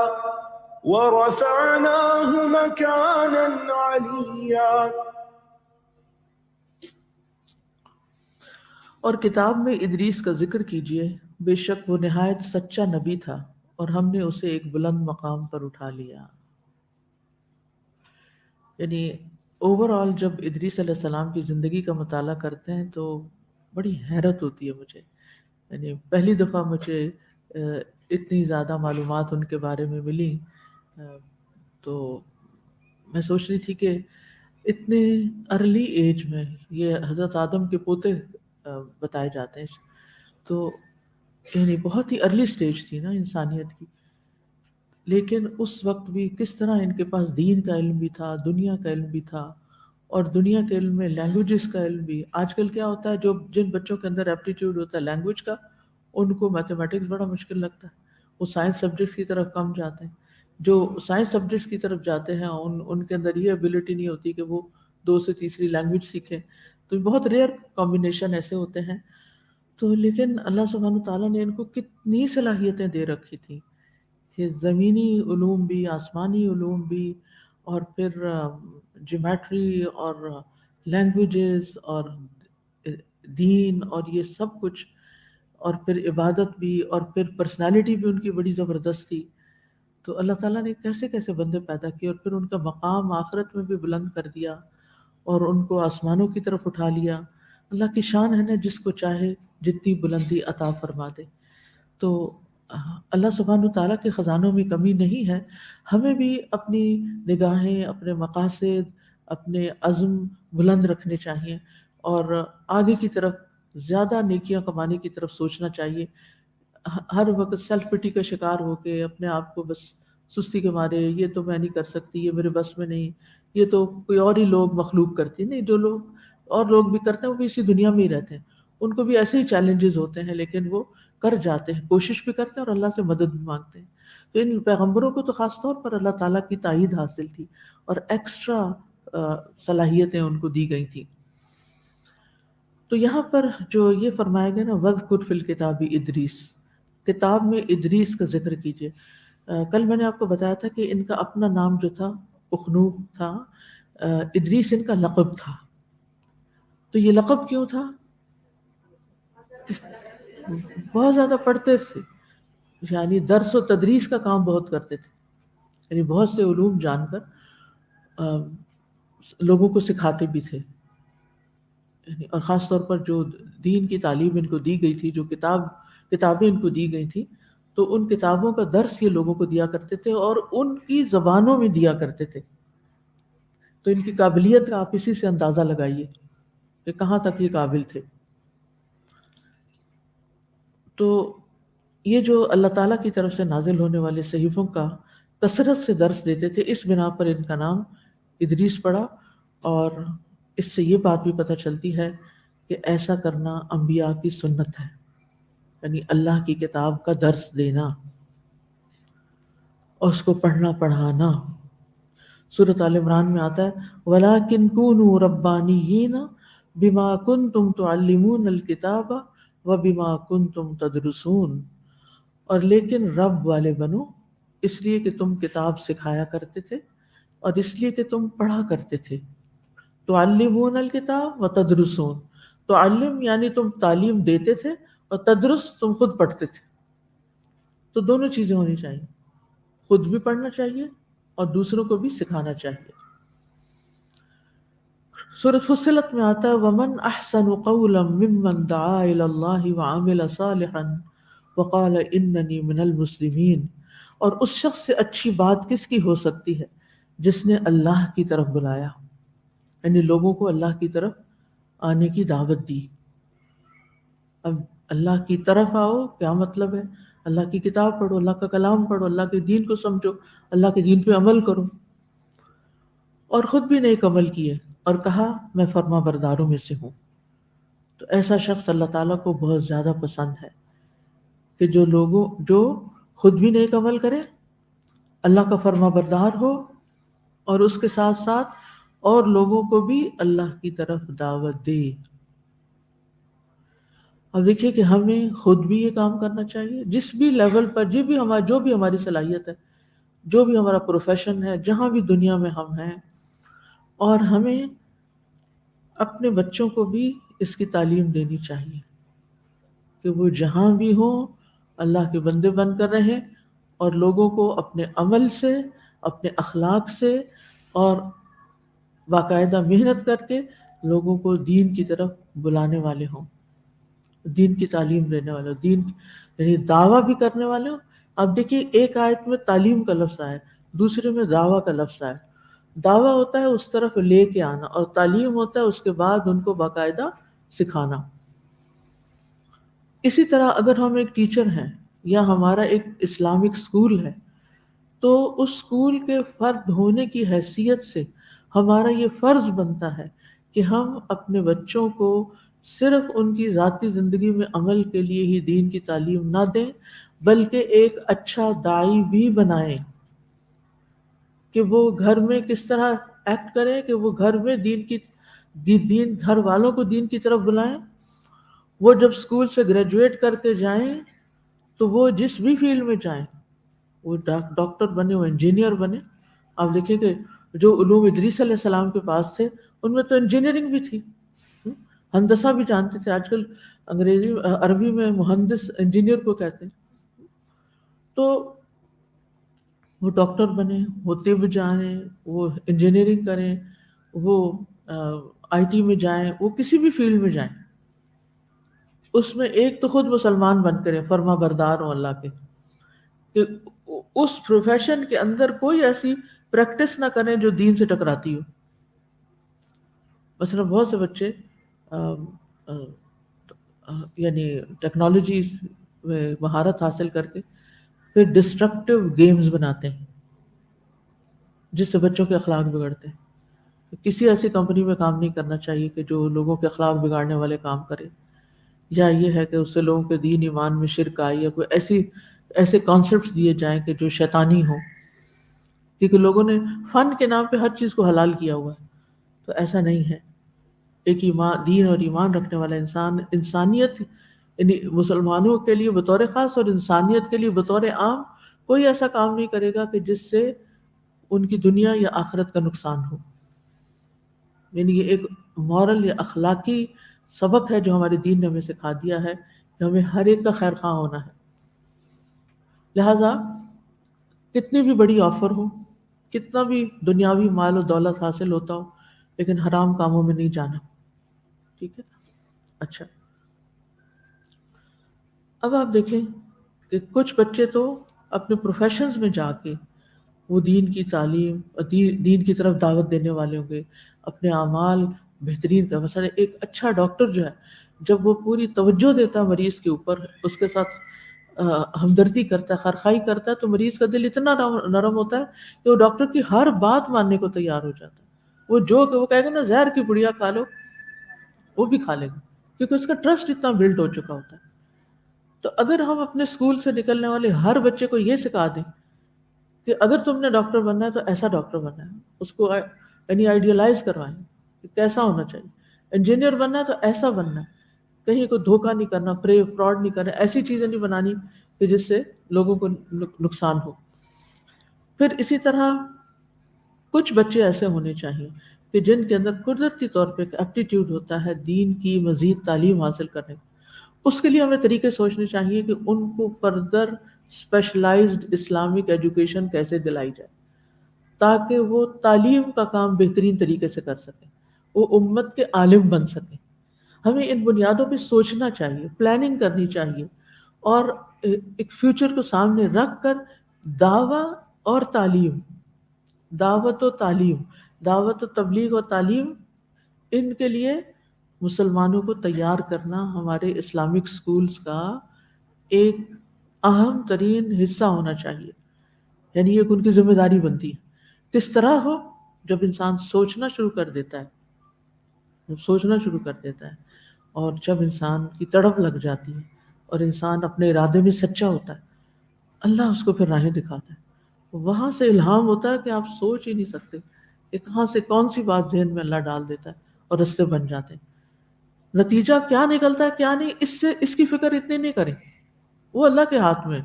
ورفعناه مكانا عليا. اور کتاب میں ادریس کا ذکر کیجئے، بے شک وہ نہایت سچا نبی تھا اور ہم نے اسے ایک بلند مقام پر اٹھا لیا. یعنی اوور آل جب ادریس علیہ السلام کی زندگی کا مطالعہ کرتے ہیں تو بڑی حیرت ہوتی ہے مجھے. یعنی پہلی دفعہ مجھے اتنی زیادہ معلومات ان کے بارے میں ملی، تو میں سوچ رہی تھی کہ اتنے ارلی ایج میں یہ حضرت آدم کے پوتے بتائے جاتے ہیں، تو یعنی بہت ہی ارلی سٹیج تھی نا انسانیت کی. لیکن اس وقت بھی کس طرح ان کے پاس دین کا علم بھی تھا، دنیا کا علم بھی تھا، اور دنیا کے علم میں لینگویجز کا علم بھی. آج کل کیا ہوتا ہے، جو جن بچوں کے اندر ایپٹیٹیوڈ ہوتا ہے لینگویج کا، ان کو میتھمیٹکس بڑا مشکل لگتا ہے، وہ سائنس سبجیکٹ کی طرف کم جاتے ہیں. جو سائنس سبجیکٹس کی طرف جاتے ہیں ان کے اندر یہ ایبلٹی نہیں ہوتی کہ وہ 2 سے تیسری لینگویج سیکھیں. تو بہت ریئر کمبینیشن ایسے ہوتے ہیں. تو لیکن اللہ سبحانہ تعالیٰ نے ان کو کتنی صلاحیتیں دے رکھی تھیں کہ زمینی علوم بھی، آسمانی علوم بھی، اور پھر جیومیٹری اور لینگویجز اور دین اور یہ سب کچھ، اور پھر عبادت بھی، اور پھر پرسنالٹی بھی ان کی بڑی زبردست تھی. تو اللہ تعالیٰ نے کیسے کیسے بندے پیدا کیے اور پھر ان کا مقام آخرت میں بھی بلند کر دیا اور ان کو آسمانوں کی طرف اٹھا لیا. اللہ کی شان ہے نا، جس کو چاہے جتنی بلندی عطا فرما دے. تو اللہ سبحانہ تعالیٰ کے خزانوں میں کمی نہیں ہے. ہمیں بھی اپنی نگاہیں، اپنے مقاصد، اپنے عزم بلند رکھنے چاہیے اور آگے کی طرف زیادہ نیکیاں کمانے کی طرف سوچنا چاہیے. ہر وقت سیلف پٹی کا شکار ہو کے اپنے آپ کو بس سستی کے مارے، یہ تو میں نہیں کر سکتی، یہ میرے بس میں نہیں، یہ تو کوئی اور ہی لوگ مخلوق کرتی. نہیں، جو لوگ اور لوگ بھی کرتے ہیں وہ بھی اسی دنیا میں ہی رہتے ہیں، ان کو بھی ایسے ہی چیلنجز ہوتے ہیں، لیکن وہ کر جاتے ہیں، کوشش بھی کرتے ہیں اور اللہ سے مدد بھی مانگتے ہیں. تو ان پیغمبروں کو تو خاص طور پر اللہ تعالیٰ کی تائید حاصل تھی اور ایکسٹرا صلاحیتیں ان کو دی گئی تھیں. تو یہاں پر جو یہ فرمایا گیا نا، وَذْكُرْ فِي الْكِتَابِ ادریس، کتاب میں ادریس کا ذکر کیجیے. کل میں نے آپ کو بتایا تھا کہ ان کا اپنا نام جو تھا اخنوخ تھا، ادریس ان کا لقب تھا. تو یہ لقب کیوں تھا؟ بہت زیادہ پڑھتے تھے، یعنی درس و تدریس کا کام بہت کرتے تھے، یعنی بہت سے علوم جان کر لوگوں کو سکھاتے بھی تھے. اور خاص طور پر جو دین کی تعلیم ان کو دی گئی تھی، جو کتابیں ان کو دی گئی تھی، تو ان کتابوں کا درس یہ لوگوں کو دیا کرتے تھے اور ان کی زبانوں میں دیا کرتے تھے. تو ان کی قابلیت کا آپ اسی سے اندازہ لگائیے کہ کہاں تک یہ قابل تھے. تو یہ جو اللہ تعالیٰ کی طرف سے نازل ہونے والے صحیفوں کا کثرت سے درس دیتے تھے، اس بنا پر ان کا نام ادریس پڑا. اور اس سے یہ بات بھی پتہ چلتی ہے کہ ایسا کرنا انبیاء کی سنت ہے، یعنی اللہ کی کتاب کا درس دینا اور اس کو پڑھنا پڑھانا۔ سورۃ آل عمران میں آتا ہے وَلَٰكِن كُونُوا رَبَّانِيِّينَ بِمَا كُنتُمْ تُعَلِّمُونَ الْكِتَابَ وَبِمَا كُنتُمْ تَدْرُسُونَ، اور لیکن رب والے بنو اس لیے کہ تم کتاب سکھایا کرتے تھے اور اس لیے کہ تم پڑھا کرتے تھے۔ تعلمون الکتاب و تدرسون، تعلم یعنی تم تعلیم دیتے تھے اور تدرس تم خود پڑھتے تھے۔ تو دونوں چیزیں ہونی چاہیے، خود بھی پڑھنا چاہیے اور دوسروں کو بھی سکھانا چاہیے۔ سورۃ فصلت میں آتا ہے وَمَنْ أَحْسَنُ قَوْلًا مِّمَّنْ دَعَا إِلَى اللَّهِ وَعَمِلَ صَالِحًا وَقَالَ إِنَّنِي مِنَ الْمُسْلِمِينَ، اور اس شخص سے اچھی بات کس کی ہو سکتی ہے جس نے اللہ کی طرف بلایا، یعنی لوگوں کو اللہ کی طرف آنے کی دعوت دی۔ اب اللہ کی طرف آؤ کیا مطلب ہے؟ اللہ کی کتاب پڑھو، اللہ کا کلام پڑھو، اللہ کے دین کو سمجھو، اللہ کے دین پہ عمل کرو، اور خود بھی نیک عمل کیے اور کہا میں فرما برداروں میں سے ہوں۔ تو ایسا شخص اللہ تعالیٰ کو بہت زیادہ پسند ہے کہ جو خود بھی نیک عمل کرے، اللہ کا فرما بردار ہو، اور اس کے ساتھ ساتھ اور لوگوں کو بھی اللہ کی طرف دعوت دے۔ اب دیکھیے کہ ہمیں خود بھی یہ کام کرنا چاہیے، جس بھی لیول پر جو بھی ہماری صلاحیت ہے، جو بھی ہمارا پروفیشن ہے، جہاں بھی دنیا میں ہم ہیں، اور ہمیں اپنے بچوں کو بھی اس کی تعلیم دینی چاہیے کہ وہ جہاں بھی ہوں اللہ کے بندے بن کر رہیں اور لوگوں کو اپنے عمل سے، اپنے اخلاق سے اور باقاعدہ محنت کر کے لوگوں کو دین کی طرف بلانے والے ہوں، دین کی تعلیم دینے والے ہوں، دین یعنی دعویٰ بھی کرنے والے ہوں۔ اب دیکھیے ایک آیت میں تعلیم کا لفظ آیا، دوسرے میں دعویٰ کا لفظ آیا۔ دعویٰ ہوتا ہے اس طرف لے کے آنا، اور تعلیم ہوتا ہے اس کے بعد ان کو باقاعدہ سکھانا۔ اسی طرح اگر ہم ایک ٹیچر ہیں یا ہمارا ایک اسلامک اسکول ہے، تو اس اسکول کے فرد ہونے کی حیثیت سے ہمارا یہ فرض بنتا ہے کہ ہم اپنے بچوں کو صرف ان کی ذاتی زندگی میں عمل کے لیے ہی دین کی تعلیم نہ دیں، بلکہ ایک اچھا داعی بھی بنائیں کہ وہ گھر میں کس طرح ایکٹ کریں، کہ وہ گھر میں گھر والوں کو دین کی طرف بلائیں۔ وہ جب اسکول سے گریجویٹ کر کے جائیں تو وہ جس بھی فیلڈ میں جائیں، وہ ڈاکٹر بنے، وہ انجینئر بنے۔ آپ دیکھیں کہ جو علوم ادریس علیہ السلام کے پاس تھے ان میں تو انجینئرنگ بھی تھی، ہندسہ بھی جانتے تھے۔ آج کل عربی میں مہندس انجینئر کو کہتے ہیں۔ تو وہ ڈاکٹر بنے، وہ طب جائیں، وہ انجینئرنگ کریں، وہ آئی ٹی میں جائیں، وہ کسی بھی فیلڈ میں جائیں، اس میں ایک تو خود مسلمان بن کریں، فرما بردار ہوں اللہ کے، کہ اس پروفیشن کے اندر کوئی ایسی پریکٹس نہ کریں جو دین سے ٹکراتی ہو۔ مثلا بہت سے بچے یعنی ٹیکنالوجی میں مہارت حاصل کر کے پھر ڈسٹرکٹیو گیمز بناتے ہیں جس سے بچوں کے اخلاق بگڑتے ہیں۔ کسی ایسی کمپنی میں کام نہیں کرنا چاہیے کہ جو لوگوں کے اخلاق بگاڑنے والے کام کرے، یا یہ ہے کہ اس سے لوگوں کے دین ایمان میں شرک آئے، یا کوئی ایسے کانسیپٹس دیے جائیں کہ جو شیطانی ہوں، کیونکہ لوگوں نے فن کے نام پہ ہر چیز کو حلال کیا ہوا ہے۔ تو ایسا نہیں ہے۔ ایک دین اور ایمان رکھنے والا انسان انسانیت، یعنی مسلمانوں کے لیے بطور خاص اور انسانیت کے لیے بطور عام کوئی ایسا کام نہیں کرے گا کہ جس سے ان کی دنیا یا آخرت کا نقصان ہو۔ یعنی یہ ایک مورل یا اخلاقی سبق ہے جو ہمارے دین نے ہمیں سکھا دیا ہے کہ ہمیں ہر ایک کا خیر خواہ ہونا ہے۔ لہذا کتنی بھی بڑی آفر ہو، کتنا بھی دنیاوی مال و دولت حاصل ہوتا ہو، لیکن حرام کاموں میں نہیں جانا، ٹھیک ہے؟ اچھا، اب آپ دیکھیں کہ کچھ بچے تو اپنے پروفیشنز میں جا کے وہ دین کی تعلیم، دین کی طرف دعوت دینے والے ہوں گے، اپنے اعمال بہترین کا۔ مثلا ایک اچھا ڈاکٹر جو ہے جب وہ پوری توجہ دیتا ہے مریض کے اوپر، اس کے ساتھ ہمدردی کرتا ہے، خیرخواہی کرتا ہے، تو مریض کا دل اتنا نرم ہوتا ہے کہ وہ ڈاکٹر کی ہر بات ماننے کو تیار ہو جاتا ہے۔ وہ کہے گا نا زہر کی پڑیا کھا لو، وہ بھی کھا لے گا، کیونکہ اس کا ٹرسٹ اتنا بلڈ ہو چکا ہوتا ہے. تو اگر ہم اپنے اسکول سے نکلنے والے ہر بچے کو یہ سکھا دیں کہ اگر تم نے ڈاکٹر بننا ہے تو ایسا ڈاکٹر بننا ہے، اس کو یعنی آئیڈیلائز کروائیں کہ کیسا ہونا چاہیے، انجینئر بننا ہے تو ایسا بننا ہے، کہیں کو دھوکہ نہیں کرنا، فراڈ نہیں کرنا، ایسی چیزیں نہیں بنانی کہ جس سے لوگوں کو نقصان ہو. پھر اسی طرح کچھ بچے ایسے ہونے چاہیے کہ جن کے اندر قدرتی طور پہ ایک ایپٹیٹیوڈ ہوتا ہے دین کی مزید تعلیم حاصل کرنے کا. اس کے لیے ہمیں طریقے سوچنے چاہیے کہ ان کو فردر اسپیشلائزڈ اسلامک ایجوکیشن کیسے دلائی جائے تاکہ وہ تعلیم کا کام بہترین طریقے سے کر سکیں، وہ امت کے عالم بن سکیں. ہمیں ان بنیادوں پہ سوچنا چاہیے، پلاننگ کرنی چاہیے، اور ایک فیوچر کو سامنے رکھ کر دعویٰ اور تعلیم، دعوت و تعلیم، دعوت و تبلیغ اور تعلیم، ان کے لیے مسلمانوں کو تیار کرنا ہمارے اسلامک سکولز کا ایک اہم ترین حصہ ہونا چاہیے. یعنی ایک ان کی ذمہ داری بنتی ہے. کس طرح ہو؟ جب انسان سوچنا شروع کر دیتا ہے، جب سوچنا شروع کر دیتا ہے اور جب انسان کی تڑپ لگ جاتی ہے اور انسان اپنے ارادے میں سچا ہوتا ہے، اللہ اس کو پھر راہیں دکھاتا ہے. وہاں سے الہام ہوتا ہے کہ آپ سوچ ہی نہیں سکتے کہ کہاں سے کون سی بات ذہن میں اللہ ڈال دیتا ہے اور رستے بن جاتے ہیں. نتیجہ کیا نکلتا ہے کیا نہیں، اس کی فکر اتنی نہیں کریں، وہ اللہ کے ہاتھ میں ہے،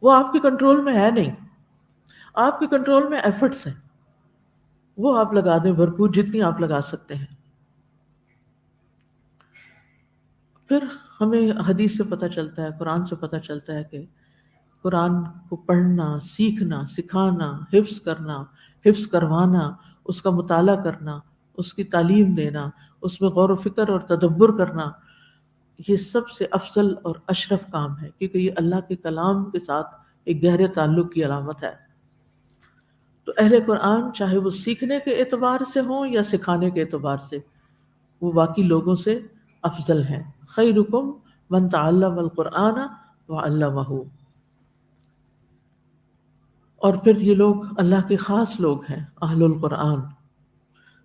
وہ آپ کے کنٹرول میں ہے نہیں. آپ کے کنٹرول میں ایفرٹس ہیں، وہ آپ لگا دیں بھرپور جتنی آپ لگا سکتے ہیں. پھر ہمیں حدیث سے پتہ چلتا ہے، قرآن سے پتہ چلتا ہے کہ قرآن کو پڑھنا، سیکھنا، سکھانا، حفظ کرنا، حفظ کروانا، اس کا مطالعہ کرنا، اس کی تعلیم دینا، اس میں غور و فکر اور تدبر کرنا، یہ سب سے افضل اور اشرف کام ہے، کیونکہ یہ اللہ کے کلام کے ساتھ ایک گہرے تعلق کی علامت ہے. تو اہل قرآن چاہے وہ سیکھنے کے اعتبار سے ہوں یا سکھانے کے اعتبار سے، وہ باقی لوگوں سے افضل ہیں. خیرکم من تعلم القرآن وعلمہ. اور پھر یہ لوگ اللہ کے خاص لوگ ہیں، اہل القرآن.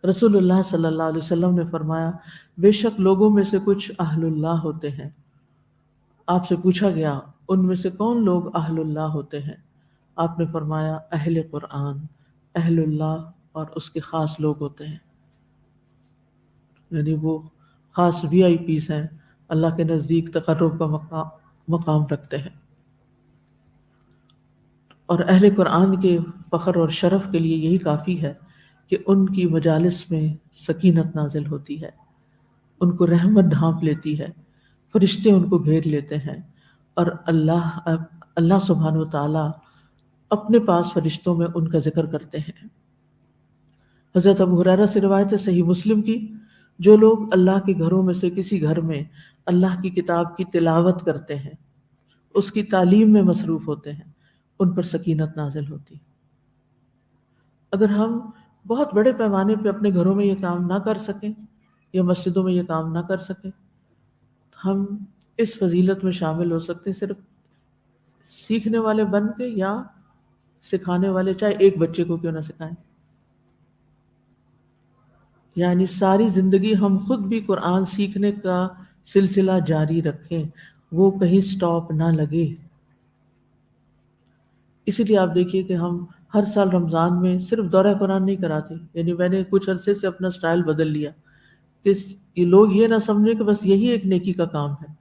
رسول اللہ صلی اللہ علیہ وسلم نے فرمایا بے شک لوگوں میں سے کچھ اہل اللہ ہوتے ہیں. آپ سے پوچھا گیا ان میں سے کون لوگ اہل اللہ ہوتے ہیں؟ آپ نے فرمایا اہل قرآن، اہل اللہ اور اس کے خاص لوگ ہوتے ہیں. یعنی وہ خاص وی آئی پیز ہیں، اللہ کے نزدیک تقرب کا مقام رکھتے ہیں. اور اہل قرآن کے فخر اور شرف کے لیے یہی کافی ہے کہ ان کی مجالس میں سکینت نازل ہوتی ہے، ان کو رحمت ڈھانپ لیتی ہے، فرشتے ان کو گھیر لیتے ہیں، اور اللہ سبحانہ و تعالیٰ اپنے پاس فرشتوں میں ان کا ذکر کرتے ہیں. حضرت ابو ہریرہ سے روایت ہے صحیح مسلم کی، جو لوگ اللہ کے گھروں میں سے کسی گھر میں اللہ کی کتاب کی تلاوت کرتے ہیں، اس کی تعلیم میں مصروف ہوتے ہیں، ان پر سکینت نازل ہوتی. اگر ہم بہت بڑے پیمانے پہ اپنے گھروں میں یہ کام نہ کر سکیں یا مسجدوں میں یہ کام نہ کر سکیں، ہم اس فضیلت میں شامل ہو سکتے ہیں صرف سیکھنے والے بن کے یا سکھانے والے، چاہے ایک بچے کو کیوں نہ سکھائیں. یعنی ساری زندگی ہم خود بھی قرآن سیکھنے کا سلسلہ جاری رکھیں، وہ کہیں سٹاپ نہ لگے. اسی لیے آپ دیکھیے کہ ہم ہر سال رمضان میں صرف دورہ قرآن نہیں کراتے. یعنی میں نے کچھ عرصے سے اپنا سٹائل بدل لیا کہ یہ لوگ یہ نہ سمجھیں کہ بس یہی ایک نیکی کا کام ہے.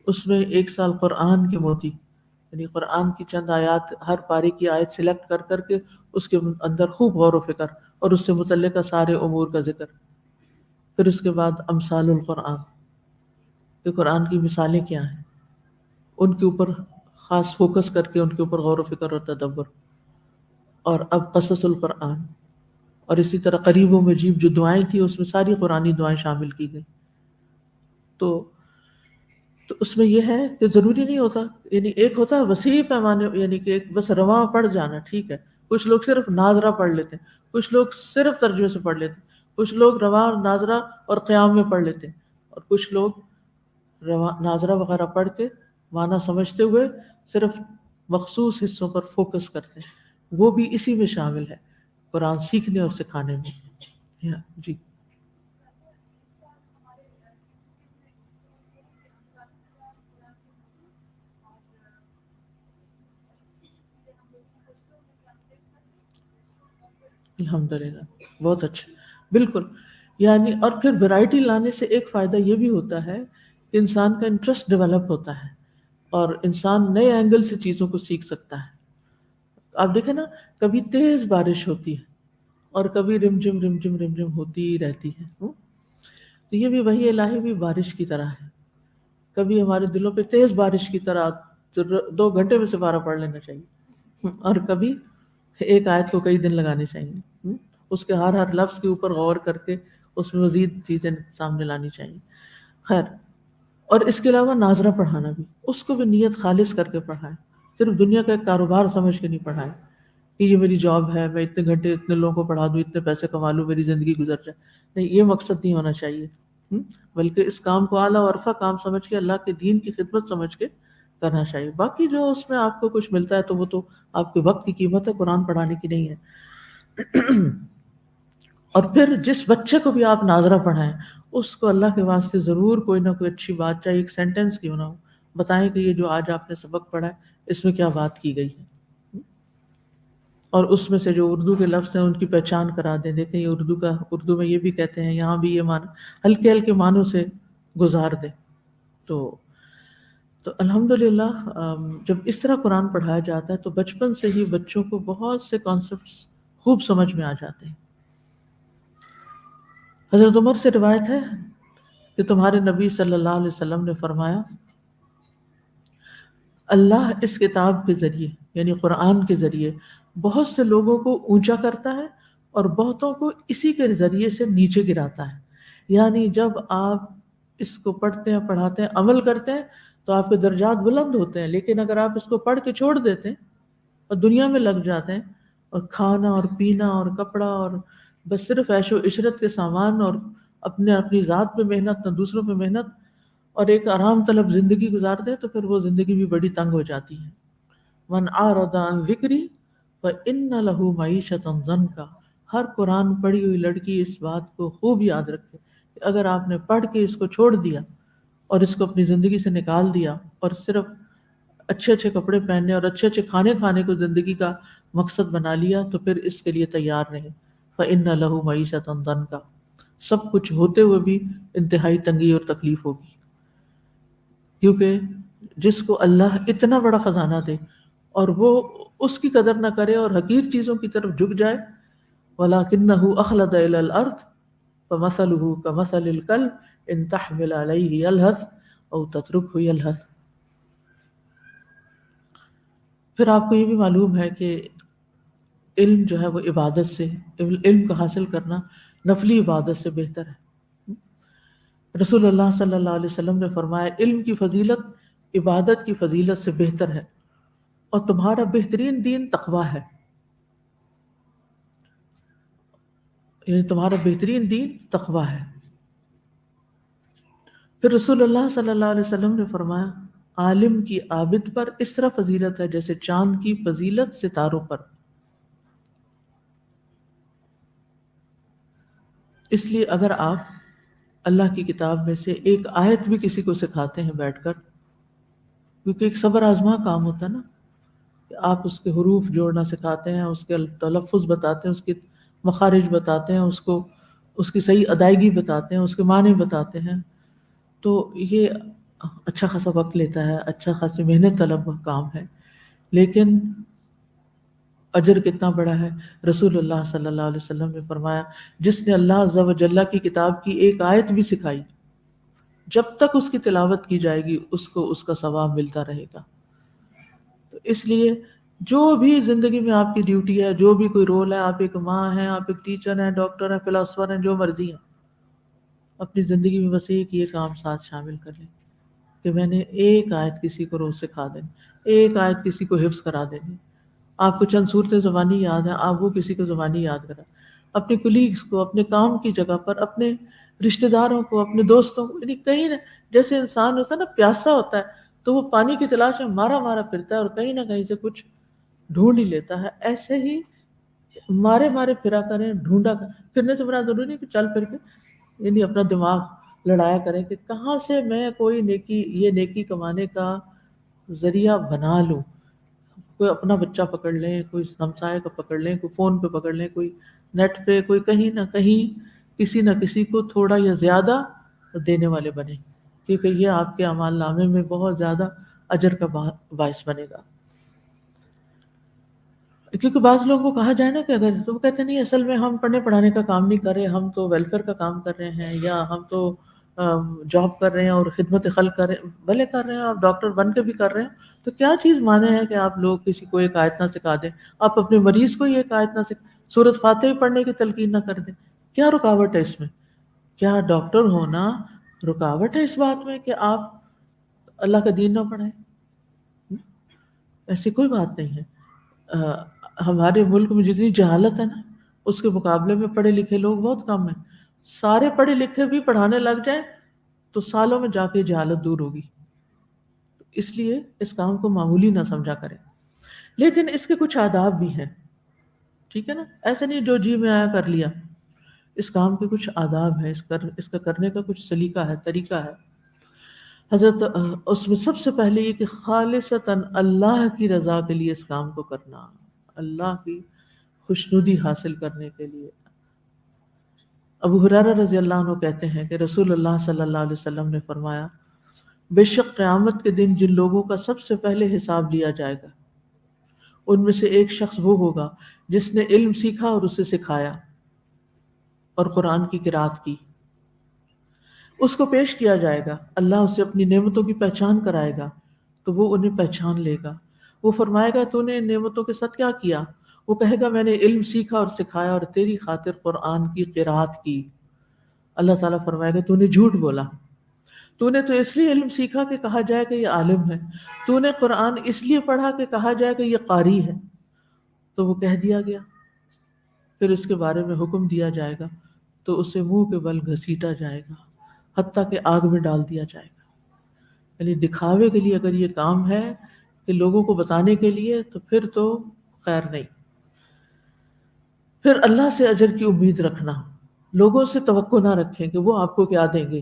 اس میں ایک سال قرآن کے موتی، یعنی قرآن کی چند آیات، ہر پارے کی آیت سلیکٹ کر کر کے اس کے اندر خوب غور و فکر اور اس سے متعلقہ سارے امور کا ذکر. پھر اس کے بعد امثال القرآن، کہ قرآن کی مثالیں کیا ہیں، ان کے اوپر خاص فوکس کر کے ان کے اوپر غور و فکر اور تدبر. اور اب قصص القرآن، اور اسی طرح قریب و مجیب جو دعائیں تھیں اس میں ساری قرآنی دعائیں شامل کی گئی. تو اس میں یہ ہے کہ ضروری نہیں ہوتا، یعنی ایک ہوتا ہے وسیع پیمانے، یعنی کہ ایک بس رواں پڑھ جانا، ٹھیک ہے. کچھ لوگ صرف ناظرہ پڑھ لیتے ہیں، کچھ لوگ صرف ترجمے سے پڑھ لیتے ہیں، کچھ لوگ رواں ناظرہ اور قیام میں پڑھ لیتے ہیں، اور کچھ لوگ ناظرہ وغیرہ پڑھ کے معنی سمجھتے ہوئے صرف مخصوص حصوں پر فوکس کرتے ہیں. وہ بھی اسی میں شامل ہے، قرآن سیکھنے اور سکھانے میں. جی الحمدللہ، بہت اچھا، بالکل. یعنی اور پھر ورائٹی لانے سے ایک فائدہ یہ بھی ہوتا ہے کہ انسان کا انٹرسٹ ڈیولپ ہوتا ہے اور انسان نئے اینگل سے چیزوں کو سیکھ سکتا ہے. آپ دیکھیں نا، کبھی تیز بارش ہوتی ہے اور کبھی رمجم رمجم رمجم ہوتی ہی رہتی ہے. تو یہ بھی وحی الہی بھی بارش کی طرح ہے. کبھی ہمارے دلوں پہ تیز بارش کی طرح 2 گھنٹے میں سپارہ پڑھ لینا چاہیے، اور کبھی ایک آیت کو کئی دن لگانے چاہیے. اس کے ہر لفظ کے اوپر غور کر کے اس میں مزید چیزیں سامنے لانی چاہیے. خیر، اور اس کے علاوہ ناظرہ پڑھانا بھی، اس کو بھی نیت خالص کر کے پڑھائیں. صرف دنیا کا ایک کاروبار سمجھ کے نہیں پڑھائیں کہ یہ میری جاب ہے، میں اتنے گھنٹے اتنے لوگوں کو پڑھا دوں، اتنے پیسے کما لوں، میری زندگی گزر جائے. نہیں، یہ مقصد نہیں ہونا چاہیے. بلکہ اس کام کو اعلیٰ و عرفہ کام سمجھ کے، اللہ کے دین کی خدمت سمجھ کے کرنا چاہیے. باقی جو اس میں آپ کو کچھ ملتا ہے تو وہ تو آپ کے وقت کی قیمت ہے، قرآن پڑھانے کی نہیں ہے. اور پھر جس بچے کو بھی آپ ناظرہ پڑھائیں، اس کو اللہ کے واسطے ضرور کوئی نہ کوئی اچھی بات، چاہے ایک سینٹنس کیوں نہ ہو، بتائیں کہ یہ جو آج آپ نے سبق پڑھا ہے اس میں کیا بات کی گئی ہے. اور اس میں سے جو اردو کے لفظ ہیں ان کی پہچان کرا دیں. دیکھیں یہ اردو میں یہ بھی کہتے ہیں، یہاں بھی یہ معنی، ہلکے ہلکے معنوں سے گزار دیں. تو الحمدللہ جب اس طرح قرآن پڑھایا جاتا ہے تو بچپن سے ہی بچوں کو بہت سے کانسیپٹس خوب سمجھ میں آ جاتے ہیں. حضرت عمر سے روایت ہے کہ تمہارے نبی صلی اللہ علیہ وسلم نے فرمایا، اللہ اس کتاب کے ذریعے یعنی قرآن کے ذریعے بہت سے لوگوں کو اونچا کرتا ہے اور بہتوں کو اسی کے ذریعے سے نیچے گراتا ہے. یعنی جب آپ اس کو پڑھتے ہیں، پڑھاتے ہیں، عمل کرتے ہیں تو آپ کے درجات بلند ہوتے ہیں. لیکن اگر آپ اس کو پڑھ کے چھوڑ دیتے ہیں اور دنیا میں لگ جاتے ہیں اور کھانا اور پینا اور کپڑا اور بس صرف عیش و عشرت کے سامان اور اپنی ذات پہ محنت، نہ دوسروں پہ محنت، اور ایک آرام طلب زندگی گزارتے ہیں تو پھر وہ زندگی بھی بڑی تنگ ہو جاتی ہے. من اعرض عن ذکری فإن له معیشۃ ضنکا. ہر قرآن پڑھی ہوئی لڑکی اس بات کو خوب یاد رکھے کہ اگر آپ نے پڑھ کے اس کو چھوڑ دیا اور اس کو اپنی زندگی سے نکال دیا اور صرف اچھے اچھے کپڑے پہننے اور اچھے اچھے کھانے کھانے کو زندگی کا مقصد بنا لیا تو پھر اس کے لیے تیار رہیں. فإن له معیشۃ ضنکا. سب کچھ ہوتے ہوئے بھی انتہائی تنگی اور تکلیف ہوگی. کیونکہ جس کو اللہ اتنا بڑا خزانہ دے اور وہ اس کی قدر نہ کرے اور حقیر چیزوں کی طرف جھک جائے، وَلَكِنَّهُ أَخْلَدَ إِلَى الْأَرْضِ فَمَثَلُهُ كَمَثَلِ الْكَلْبِ إِن تَحْمِلْ عَلَيْهِ يَلْهَثْ أَوْ تَتْرُكْهُ يَلْهَث. پھر آپ کو یہ بھی معلوم ہے کہ علم جو ہے وہ عبادت سے، علم کا حاصل کرنا نفلی عبادت سے بہتر ہے. رسول اللہ صلی اللہ علیہ وسلم نے فرمایا، علم کی فضیلت عبادت کی فضیلت سے بہتر ہے اور تمہارا بہترین دین تقویٰ ہے. یعنی تمہارا بہترین دین تقویٰ ہے. پھر رسول اللہ صلی اللہ علیہ وسلم نے فرمایا، عالم کی عابد پر اس طرح فضیلت ہے جیسے چاند کی فضیلت ستاروں پر. اس لیے اگر آپ اللہ کی کتاب میں سے ایک آیت بھی کسی کو سکھاتے ہیں بیٹھ کر، کیونکہ ایک صبر آزما کام ہوتا ہے نا، کہ آپ اس کے حروف جوڑنا سکھاتے ہیں، اس کے تلفظ بتاتے ہیں، اس کے مخارج بتاتے ہیں، اس کی صحیح ادائیگی بتاتے ہیں، اس کے معنی بتاتے ہیں، تو یہ اچھا خاصا وقت لیتا ہے، اچھا خاصی محنت طلب کام ہے. لیکن اجر کتنا بڑا ہے. رسول اللہ صلی اللہ علیہ وسلم نے فرمایا، جس نے اللہ عز و جل کی کتاب کی ایک آیت بھی سکھائی، جب تک اس کی تلاوت کی جائے گی اس کو اس کا ثواب ملتا رہے گا. تو اس لیے جو بھی زندگی میں آپ کی ڈیوٹی ہے، جو بھی کوئی رول ہے، آپ ایک ماں ہیں، آپ ایک ٹیچر ہیں، ڈاکٹر ہیں، فلاسفر ہیں، جو مرضی ہیں، اپنی زندگی میں بس ایک یہ کام ساتھ شامل کر لیں کہ میں نے ایک آیت کسی کو روز سکھا دینی، ایک آیت کسی کو حفظ کرا دینی. آپ کو چند صورتیں زبانی یاد ہیں، آپ وہ کسی کو زبانی یاد کریں. اپنے کولیگز کو، اپنے کام کی جگہ پر، اپنے رشتہ داروں کو، اپنے دوستوں کو، یعنی کہیں نہ، جیسے انسان ہوتا ہے نا پیاسا ہوتا ہے تو وہ پانی کی تلاش میں مارا مارا پھرتا ہے اور کہیں نہ کہیں سے کچھ ڈھونڈ ہی لیتا ہے. ایسے ہی مارے مارے پھرا کریں، ڈھونڈا کریں. پھرنے سے بڑا ضروری نہیں کہ چل پھر کے، یعنی اپنا دماغ لڑایا کریں کہ کہاں سے میں کوئی نیکی، یہ نیکی کمانے کا ذریعہ بنا لوں. کوئی اپنا بچہ پکڑ لیں، کوئی ہمسائے کا پکڑ لیں، کوئی فون پہ پکڑ لیں، کوئی نیٹ پہ، کوئی کہیں نہ کہیں کسی نہ کسی کو تھوڑا یا زیادہ دینے والے بنے، کیونکہ یہ آپ کے اعمال نامے میں بہت زیادہ اجر کا باعث بنے گا۔ کیونکہ بعض لوگوں کو کہا جائے نا کہ اگر تو وہ کہتے نہیں اصل میں ہم پڑھنے پڑھانے کا کام نہیں کر رہے، ہم تو ویلفیئر کا کام کر رہے ہیں، یا ہم تو جاب کر رہے ہیں اور خدمت خلق کر رہے ہیں، بھلے کر رہے ہیں اور ڈاکٹر بن کے بھی کر رہے ہیں، تو کیا چیز مانے ہے کہ آپ لوگ کسی کو ایک آیت نہ سکھا دیں، آپ اپنے مریض کو ہی ایک آیت نہ سورۃ فاتحہ پڑھنے کی تلقین نہ کر دیں؟ کیا رکاوٹ ہے اس میں؟ کیا ڈاکٹر ہونا رکاوٹ ہے اس بات میں کہ آپ اللہ کا دین نہ پڑھیں؟ ایسی کوئی بات نہیں ہے۔ ہمارے ملک میں جتنی جہالت ہے نا، اس کے مقابلے میں پڑھے لکھے لوگ بہت کم ہیں۔ سارے پڑھے لکھے بھی پڑھانے لگ جائیں تو سالوں میں جا کے جہالت دور ہوگی۔ اس لیے اس کام کو معمولی نہ سمجھا کریں، لیکن اس کے کچھ آداب بھی ہیں، ٹھیک ہے نا؟ ایسے نہیں جو جی میں آیا کر لیا، اس کام کے کچھ آداب ہیں، اس کا کرنے کا کچھ سلیقہ ہے، طریقہ ہے۔ حضرت اس میں سب سے پہلے یہ کہ خالصتاً اللہ کی رضا کے لیے اس کام کو کرنا، اللہ کی خوشنودی حاصل کرنے کے لیے۔ ابو ہریرہ رضی اللہ عنہ کہتے ہیں کہ رسول اللہ صلی اللہ علیہ وسلم نے فرمایا، بے شک قیامت کے دن جن لوگوں کا سب سے پہلے حساب لیا جائے گا، ان میں سے ایک شخص وہ ہوگا جس نے علم سیکھا اور اسے سکھایا اور قرآن کی قرات کی۔ اس کو پیش کیا جائے گا، اللہ اسے اپنی نعمتوں کی پہچان کرائے گا تو وہ انہیں پہچان لے گا۔ وہ فرمائے گا تو نے ان نعمتوں کے ساتھ کیا کیا؟ وہ کہے گا میں نے علم سیکھا اور سکھایا اور تیری خاطر قرآن کی قرات کی۔ اللہ تعالیٰ فرمائے گا تو نے جھوٹ بولا، تو نے تو اس لیے علم سیکھا کہ کہا جائے کہ یہ عالم ہے، تو نے قرآن اس لیے پڑھا کہ کہا جائے کہ یہ قاری ہے۔ تو وہ کہہ دیا گیا، پھر اس کے بارے میں حکم دیا جائے گا تو اسے منہ کے بل گھسیٹا جائے گا حتیٰ کہ آگ میں ڈال دیا جائے گا۔ یعنی دکھاوے کے لیے اگر یہ کام ہے کہ لوگوں کو بتانے کے لیے، تو پھر تو خیر نہیں۔ پھر اللہ سے اجر کی امید رکھنا، لوگوں سے توقع نہ رکھیں کہ وہ آپ کو کیا دیں گے۔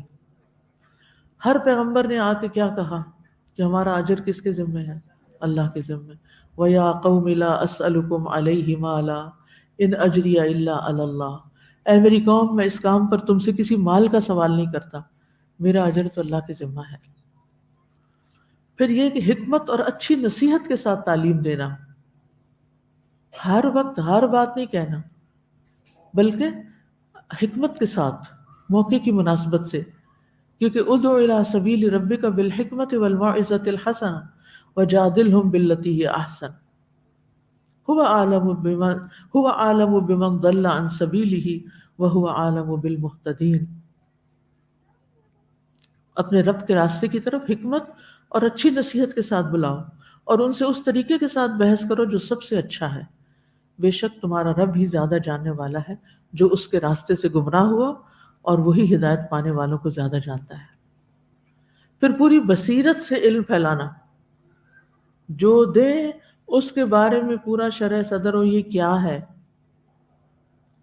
ہر پیغمبر نے آ کے کیا کہا کہ ہمارا اجر کس کے ذمہ ہے؟ اللہ کے ذمہ۔ وَيَا قَوْمِ لَا أَسْأَلُكُمْ عَلَيْهِ مَالًا إِنْ أَجْرِيَ إِلَّا عَلَى اللَّهِ۔ اے میری قوم، میں اس کام پر تم سے کسی مال کا سوال نہیں کرتا، میرا اجر تو اللہ کے ذمہ ہے۔ پھر یہ کہ حکمت اور اچھی نصیحت کے ساتھ تعلیم دینا، ہر وقت ہر بات نہیں کہنا، بلکہ حکمت کے ساتھ، موقع کی مناسبت سے، کیونکہ ادعو الی سبیل ربک بالحکمت والموعظۃ الحسنہ وجادلہم باللتی ہی احسن هو اعلم بمن ضل عن سبیلہ وهو اعلم بالمہتدین۔ اپنے رب کے راستے کی طرف حکمت اور اچھی نصیحت کے ساتھ بلاؤ اور ان سے اس طریقے کے ساتھ بحث کرو جو سب سے اچھا ہے، بے شک تمہارا رب ہی زیادہ جاننے والا ہے جو اس کے راستے سے گمراہ ہوا، اور وہی ہدایت پانے والوں کو زیادہ جانتا ہے۔ پھر پوری بصیرت سے علم پھیلانا، جو دے اس کے بارے میں پورا شرح صدر ہو، یہ کیا ہے،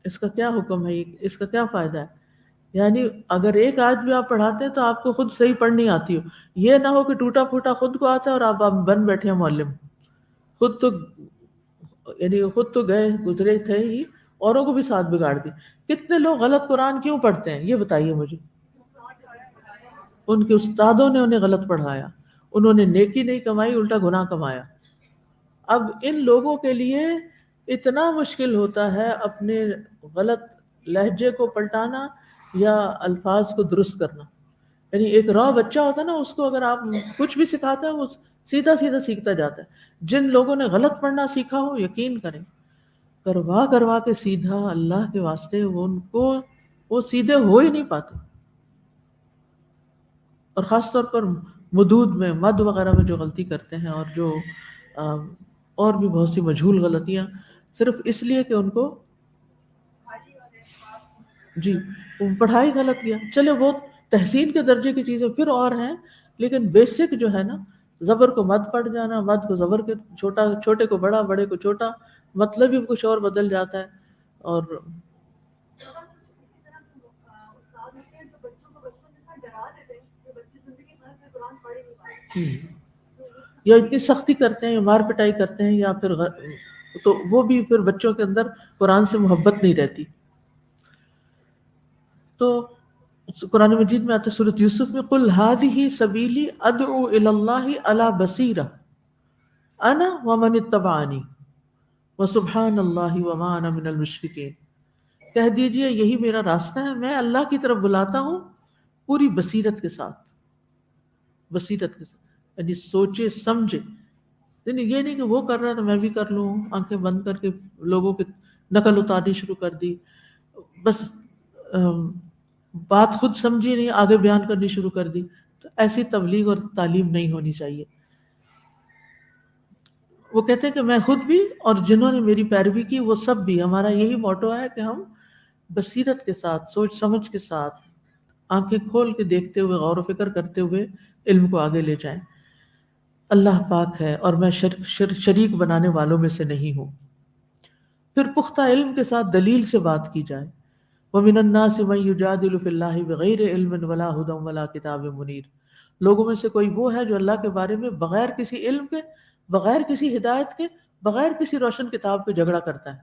اس کا کیا حکم ہے، اس کا کیا فائدہ ہے۔ یعنی اگر ایک آج بھی آپ پڑھاتے ہیں تو آپ کو خود صحیح پڑھنی آتی ہو، یہ نہ ہو کہ ٹوٹا پھوٹا خود کو آتا ہے اور آپ بن بیٹھے ہیں معلم، خود تو گئے گزرے تھے ہی، اوروں کو بھی ساتھ بگاڑ دی۔ کتنے لوگ غلط قرآن کیوں پڑھتے ہیں یہ بتائیے مجھے؟ ان کے استادوں نے انہیں غلط پڑھایا، انہوں نے نیکی نہیں کمائی، الٹا گناہ کمایا۔ اب ان لوگوں کے لیے اتنا مشکل ہوتا ہے اپنے غلط لہجے کو پلٹانا یا الفاظ کو درست کرنا۔ یعنی ایک راہ بچہ ہوتا ہے نا، اس کو اگر آپ کچھ بھی سکھاتے ہیں وہ سیدھا سیدھا سیکھتا جاتا ہے۔ جن لوگوں نے غلط پڑھنا سیکھا ہو، یقین کریں کروا کے سیدھا اللہ کے واسطے وہ سیدھے ہو ہی نہیں پاتے۔ اور خاص طور پر مدود میں، مد وغیرہ میں جو غلطی کرتے ہیں، اور جو اور بھی بہت سی مجہول غلطیاں، صرف اس لیے کہ ان کو جی پڑھائی غلط کیا۔ چلے وہ تحسین کے درجے کی چیزیں پھر اور ہیں، لیکن بیسک جو ہے نا، زبر کو مد پڑ جانا، مد کو زبر کے چھوٹے کو بڑا، بڑے کو چھوٹا، مطلب ہی کچھ اور بدل جاتا ہے۔ اور یا اتنی سختی کرتے ہیں یا مار پٹائی کرتے ہیں یا پھر تو وہ بھی پھر بچوں کے اندر قرآن سے محبت نہیں رہتی. تو قرآن مجید میں آتا ہے سورۃ یوسف میں قل ھذہ سبیلی ادعو الی اللہ علی بصیرہ انا ومن اتبعنی وسبحان اللہ وما انا من المشرکین. کہہ دیجئے یہی میرا راستہ ہے، میں اللہ کی طرف بلاتا ہوں پوری بصیرت کے ساتھ. بصیرت کے ساتھ یعنی سوچے سمجھے، یعنی یہ نہیں کہ وہ کر رہا ہے تو میں بھی کر لوں، آنکھیں بند کر کے لوگوں کی نقل اتارنی شروع کر دی، بس بات خود سمجھی نہیں آگے بیان کرنی شروع کر دی. تو ایسی تبلیغ اور تعلیم نہیں ہونی چاہیے. وہ کہتے ہیں کہ میں خود بھی اور جنہوں نے میری پیروی کی وہ سب بھی، ہمارا یہی موٹو ہے کہ ہم بصیرت کے ساتھ، سوچ سمجھ کے ساتھ، آنکھیں کھول کے دیکھتے ہوئے، غور و فکر کرتے ہوئے علم کو آگے لے جائیں. اللہ پاک ہے اور میں شریک بنانے والوں میں سے نہیں ہوں. پھر پختہ علم کے ساتھ دلیل سے بات کی جائے. وَمِنَ النَّاسِ مَن يُجَادِلُ فِي اللَّهِ بِغَيْرِ عِلْمٍ وَلَا هُدًى وَلَا كِتَابٍ مُنِيرٍ. لوگوں میں سے کوئی وہ ہے جو اللہ کے بارے میں بغیر کسی علم کے، بغیر کسی ہدایت کے، بغیر کسی روشن کتاب کے جھگڑا کرتا ہے.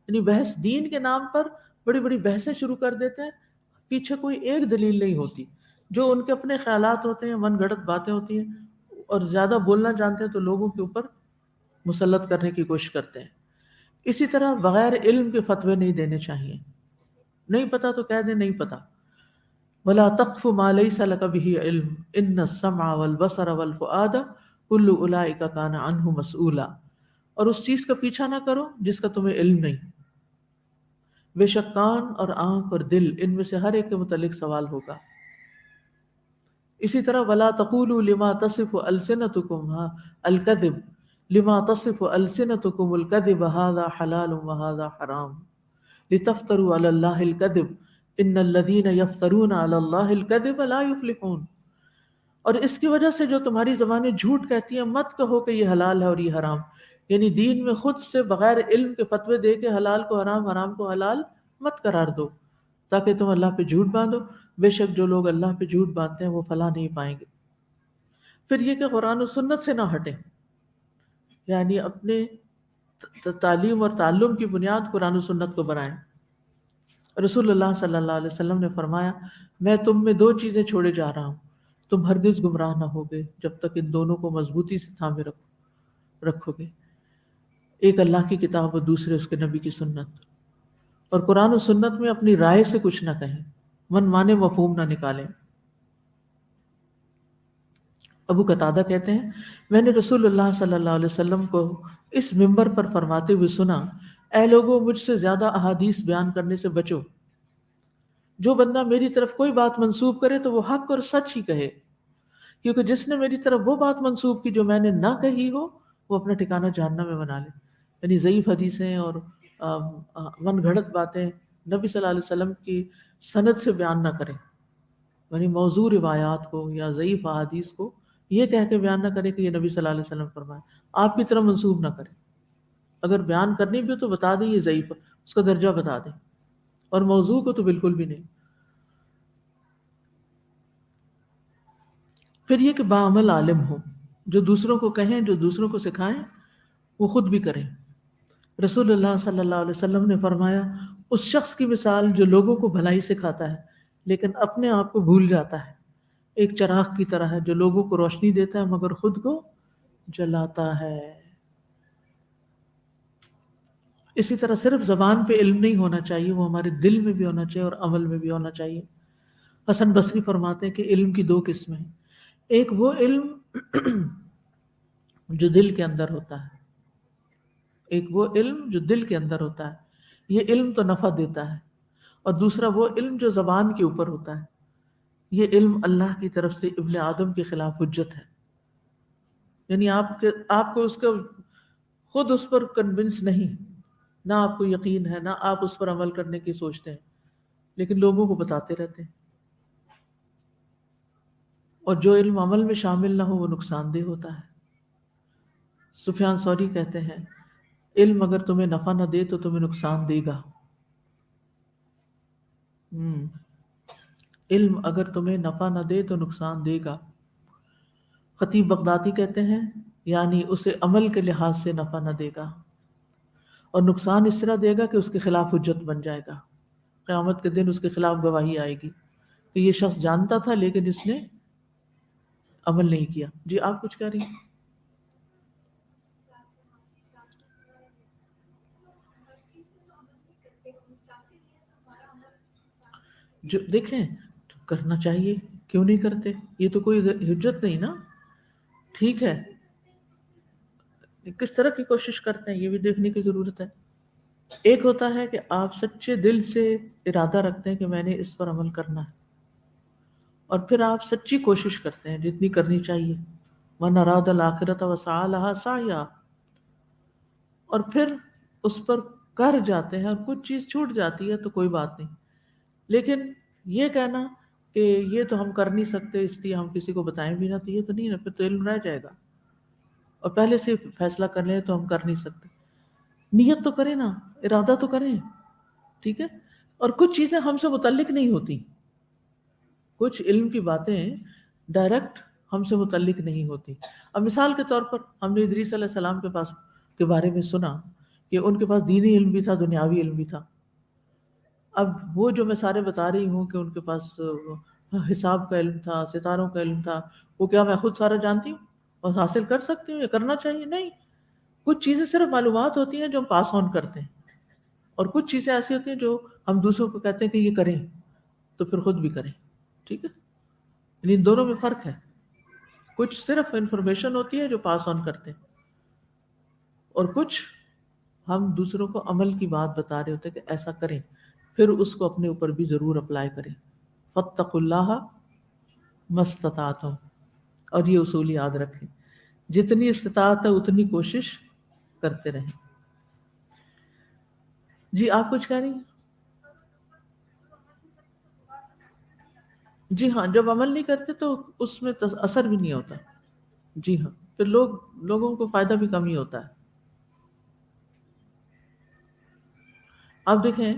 یعنی بحث دین کے نام پر بڑی بڑی بحثیں شروع کر دیتے ہیں، پیچھے کوئی ایک دلیل نہیں ہوتی، جو ان کے اپنے خیالات ہوتے ہیں، من گھڑت باتیں ہوتی ہیں، اور زیادہ بولنا جانتے ہیں تو لوگوں کے اوپر مسلط کرنے کی کوشش کرتے ہیں. اسی طرح بغیر علم کے فتوے نہیں دینے چاہیے. نہیں پتا تو کہہ دیں نہیں پتا. وَلَا تَقْفُ مَا لَيْسَ لَكَ بِهِ عِلْمٌ إِنَّ السَّمْعَ وَالْبَصَرَ وَالْفُؤَادَ كُلُّ أُولَٰئِكَ كَانَ عَنْهُ مَسْئُولًا. اور اس چیز کا پیچھا نہ کرو جس کا تمہیں علم نہیں. بے شک کان اور آنکھ اور دل ان میں سے ہر ایک کے متعلق سوال ہوگا. اسی طرح وَلَا تَقُولُوا لِمَا تَصِفُ أَلْسِنَتُكُمْ الْكَذِبَ لِمَا تَصِفُ أَلْسِنَتُكُمُ الْكَذِبَ هَذَا حَلَالٌ وَهَذَا حَرَامٌ لِتَفْتَرُوا عَلَى اللَّهِ الْكَذِبَ إِنَّ الَّذِينَ يَفْتَرُونَ عَلَى اللَّهِ الْكَذِبَ لَا يُفْلِحُونَ. اور اس کی وجہ سے جو تمہاری زبانیں جھوٹ کہتی ہیں مت کہو کہ یہ حلال ہے اور یہ حرام. یعنی دین میں خود سے بغیر علم کے فتوے دے کے حلال کو حرام، حرام کو حلال مت قرار دو تاکہ تم اللہ پہ جھوٹ باندھو. بے شک جو لوگ اللہ پہ جھوٹ باندھتے ہیں وہ فلاح نہیں پائیں گے. پھر یہ کہ قرآن و سنت سے نہ ہٹیں، یعنی اپنے تعلیم اور تعلم کی بنیاد قرآن و سنت کو بنائیں. رسول اللہ صلی اللہ علیہ وسلم نے فرمایا میں تم میں دو چیزیں چھوڑے جا رہا ہوں، تم ہرگز گمراہ نہ ہوگے جب تک ان دونوں کو مضبوطی سے تھامے رکھو گے. ایک اللہ کی کتاب اور دوسرے اس کے نبی کی سنت. اور قرآن و سنت میں اپنی رائے سے کچھ نہ کہیں، من مانے مفہوم نہ نکالیں. ابو قتادہ کہتے ہیں میں نے رسول اللہ صلی اللہ علیہ وسلم کو اس منبر پر فرماتے ہوئے سنا اے لوگوں مجھ سے زیادہ احادیث بیان کرنے سے بچو. جو بندہ میری طرف کوئی بات منسوب کرے تو وہ حق اور سچ ہی کہے، کیونکہ جس نے میری طرف وہ بات منسوب کی جو میں نے نہ کہی ہو وہ اپنا ٹھکانہ جہنم میں بنا لے. یعنی ضعیف حدیثیں اور من گھڑت باتیں نبی صلی اللہ علیہ وسلم کی سند سے بیان نہ کریں، یعنی موضوع روایات کو یا ضعیف احادیث کو یہ کہہ کے بیان نہ کرے کہ یہ نبی صلی اللہ علیہ وسلم فرمائے، آپ کی طرف منسوب نہ کریں. اگر بیان کرنی بھی ہو تو بتا دیں یہ ضعیف، اس کا درجہ بتا دیں، اور موضوع کو تو بالکل بھی نہیں. پھر یہ کہ باعمل عالم ہو، جو دوسروں کو کہیں، جو دوسروں کو سکھائیں وہ خود بھی کریں. رسول اللہ صلی اللہ علیہ وسلم نے فرمایا اس شخص کی مثال جو لوگوں کو بھلائی سکھاتا ہے لیکن اپنے آپ کو بھول جاتا ہے ایک چراغ کی طرح ہے جو لوگوں کو روشنی دیتا ہے مگر خود کو جلاتا ہے. اسی طرح صرف زبان پہ علم نہیں ہونا چاہیے، وہ ہمارے دل میں بھی ہونا چاہیے اور عمل میں بھی ہونا چاہیے. حسن بصری فرماتے ہیں کہ علم کی دو قسمیں ہیں، ایک وہ علم جو دل کے اندر ہوتا ہے، ایک وہ علم جو دل کے اندر ہوتا ہے، یہ علم تو نفع دیتا ہے، اور دوسرا وہ علم جو زبان کے اوپر ہوتا ہے، یہ علم اللہ کی طرف سے ابن آدم کے خلاف حجت ہے. یعنی آپ کو اس کا خود اس پر کنونس نہیں، نہ آپ کو یقین ہے، نہ آپ اس پر عمل کرنے کی سوچتے ہیں، لیکن لوگوں کو بتاتے رہتے ہیں. اور جو علم عمل میں شامل نہ ہو وہ نقصان دہ ہوتا ہے. سفیان ثوری کہتے ہیں علم اگر تمہیں نفع نہ دے تو تمہیں نقصان دے گا. علم اگر تمہیں نفع نہ دے تو نقصان دے گا. خطیب بغدادی کہتے ہیں یعنی اسے عمل کے لحاظ سے نفع نہ دے گا، اور نقصان اس طرح دے گا کہ اس کے خلاف حجت بن جائے گا. قیامت کے دن اس کے خلاف گواہی آئے گی کہ یہ شخص جانتا تھا لیکن اس نے عمل نہیں کیا. جی آپ کچھ کہہ رہی ہیں؟ جو دیکھیں کرنا چاہیے، کیوں نہیں کرتے؟ یہ تو کوئی حجت نہیں نا. ٹھیک ہے، کس طرح کی کوشش کرتے ہیں یہ بھی دیکھنے کی ضرورت ہے. ایک ہوتا ہے کہ آپ سچے دل سے ارادہ رکھتے ہیں کہ میں نے اس پر عمل کرنا ہے، اور پھر آپ سچی کوشش کرتے ہیں جتنی کرنی چاہیے. من اراد الآخرۃ وسعی لہا سعیہا، اور پھر اس پر کر جاتے ہیں اور کچھ چیز چھوٹ جاتی ہے تو کوئی بات نہیں. لیکن یہ کہنا کہ یہ تو ہم کر نہیں سکتے اس لیے ہم کسی کو بتائیں بھی نہ، تو یہ تو نہیں نا، پھر تو علم رہ جائے گا. اور پہلے سے فیصلہ کر لیں تو ہم کر نہیں سکتے. نیت تو کریں نا، ارادہ تو کریں. ٹھیک ہے. اور کچھ چیزیں ہم سے متعلق نہیں ہوتی، کچھ علم کی باتیں ڈائریکٹ ہم سے متعلق نہیں ہوتی. اب مثال کے طور پر ہم نے ادریس علیہ السلام کے بارے میں سنا کہ ان کے پاس دینی علم بھی تھا، دنیاوی علم بھی تھا. اب وہ جو میں سارے بتا رہی ہوں کہ ان کے پاس حساب کا علم تھا، ستاروں کا علم تھا، وہ کیا میں خود سارا جانتی ہوں اور حاصل کر سکتی ہوں یا کرنا چاہیے؟ نہیں. کچھ چیزیں صرف معلومات ہوتی ہیں جو ہم پاس آن کرتے ہیں، اور کچھ چیزیں ایسی ہوتی ہیں جو ہم دوسروں کو کہتے ہیں کہ یہ کریں تو پھر خود بھی کریں. ٹھیک ہے. یعنی ان دونوں میں فرق ہے. کچھ صرف انفارمیشن ہوتی ہے جو پاس آن کرتے ہیں، اور کچھ ہم دوسروں کو عمل کی بات بتا رہے ہوتے ہیں کہ ایسا کریں، پھر اس کو اپنے اوپر بھی ضرور اپلائی کریں. فاتقوا اللہ ما استطعتم، اور یہ اصول یاد رکھیں، جتنی استطاعت ہے اتنی کوشش کرتے رہیں. جی آپ کچھ کہہ رہی ہیں؟ جی ہاں، جب عمل نہیں کرتے تو اس میں اثر بھی نہیں ہوتا. جی ہاں، پھر لوگوں کو فائدہ بھی کم ہی ہوتا ہے. آپ دیکھیں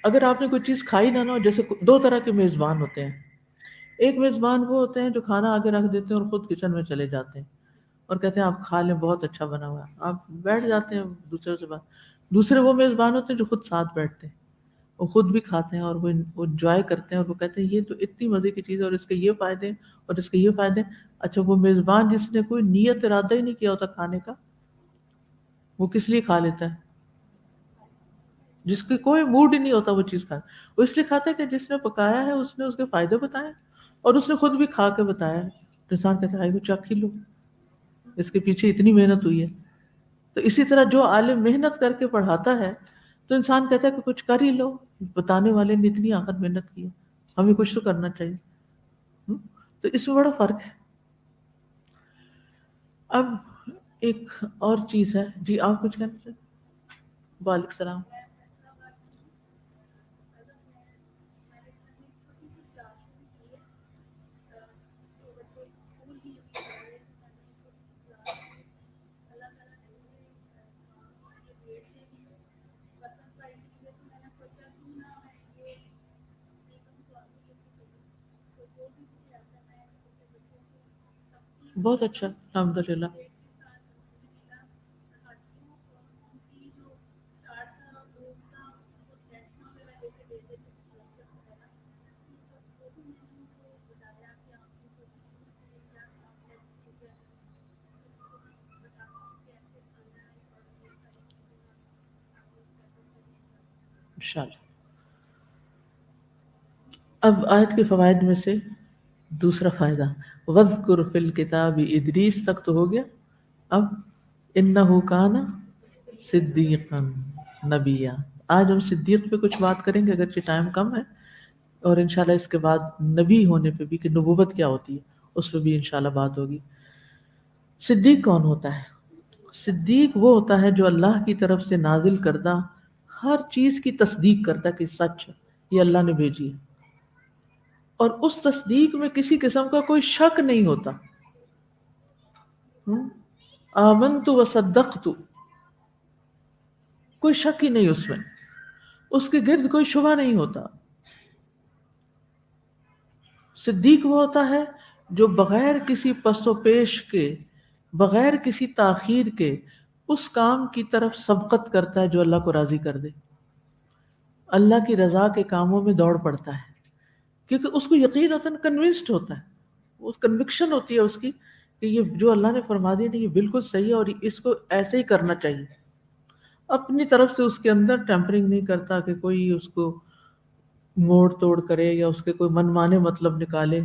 اگر آپ نے کوئی چیز کھائی نہ ہو، جیسے دو طرح کے میزبان ہوتے ہیں. ایک میزبان وہ ہوتے ہیں جو کھانا آگے رکھ دیتے ہیں اور خود کچن میں چلے جاتے ہیں اور کہتے ہیں آپ کھا لیں، بہت اچھا بنا ہوا ہے، آپ بیٹھ جاتے ہیں دوسرے سے بات. دوسرے وہ میزبان ہوتے ہیں جو خود ساتھ بیٹھتے ہیں، وہ خود بھی کھاتے ہیں اور وہ انجوائے کرتے ہیں، اور وہ کہتے ہیں یہ تو اتنی مزے کی چیز ہے اور اس کے یہ فائدے ہیں اور اس کے یہ فائدے ہیں. اچھا وہ میزبان جس نے کوئی نیت ارادہ ہی نہیں کیا ہوتا کھانے کا، وہ کس لیے کھا لیتا ہے؟ جس کی کوئی موڈ ہی نہیں ہوتا وہ چیز کھانے، وہ اس لیے کھاتا ہے کہ جس نے پکایا ہے اس نے اس کے فائدے بتائے اور اس نے خود بھی کھا کے بتایا ہے. تو انسان کہتا ہے چکھ ہی لو، اس کے پیچھے اتنی محنت ہوئی ہے. تو اسی طرح جو عالم محنت کر کے پڑھاتا ہے تو انسان کہتا ہے کہ کچھ کر ہی لو، بتانے والے نے اتنی آخر محنت کی ہے، ہمیں کچھ تو کرنا چاہیے. تو اس میں بڑا فرق ہے. اب ایک اور چیز ہے. جی آپ کچھ کہنا چاہتے؟ وعلیکم السلام. بہت اچھا، الحمدللہ. انشاءاللہ. اب آیت کے فوائد میں سے دوسرا فائدہ، وَاذْكُرْ فِي الْكِتَابِ ادریس تک تو ہو گیا. اب اِنَّهُ كَانَ صِدِّيقًا نَبِيًّا. آج ہم صدیق پہ کچھ بات کریں گے، اگرچہ ٹائم کم ہے، اور انشاءاللہ اس کے بعد نبی ہونے پہ بھی، کہ نبوت کیا ہوتی ہے اس پہ بھی انشاءاللہ بات ہوگی. صدیق کون ہوتا ہے؟ صدیق وہ ہوتا ہے جو اللہ کی طرف سے نازل کردہ ہر چیز کی تصدیق کرتا ہے کہ سچ ہے، یہ اللہ نے بھیجی ہے، اور اس تصدیق میں کسی قسم کا کوئی شک نہیں ہوتا. آمنت و صدقت، کوئی شک ہی نہیں اس میں، اس کے گرد کوئی شبہ نہیں ہوتا. صدیق وہ ہوتا ہے جو بغیر کسی پس و پیش کے، بغیر کسی تاخیر کے اس کام کی طرف سبقت کرتا ہے جو اللہ کو راضی کر دے، اللہ کی رضا کے کاموں میں دوڑ پڑتا ہے، کیونکہ اس کو یقین ہوتا ہے، کنونسڈ ہوتا ہے، اس کنوکشن ہوتی ہے اس کی کہ یہ جو اللہ نے فرما دیا نا یہ بالکل صحیح ہے اور اس کو ایسے ہی کرنا چاہیے. اپنی طرف سے اس کے اندر ٹیمپرنگ نہیں کرتا کہ کوئی اس کو موڑ توڑ کرے یا اس کے کوئی من مانے مطلب نکالے.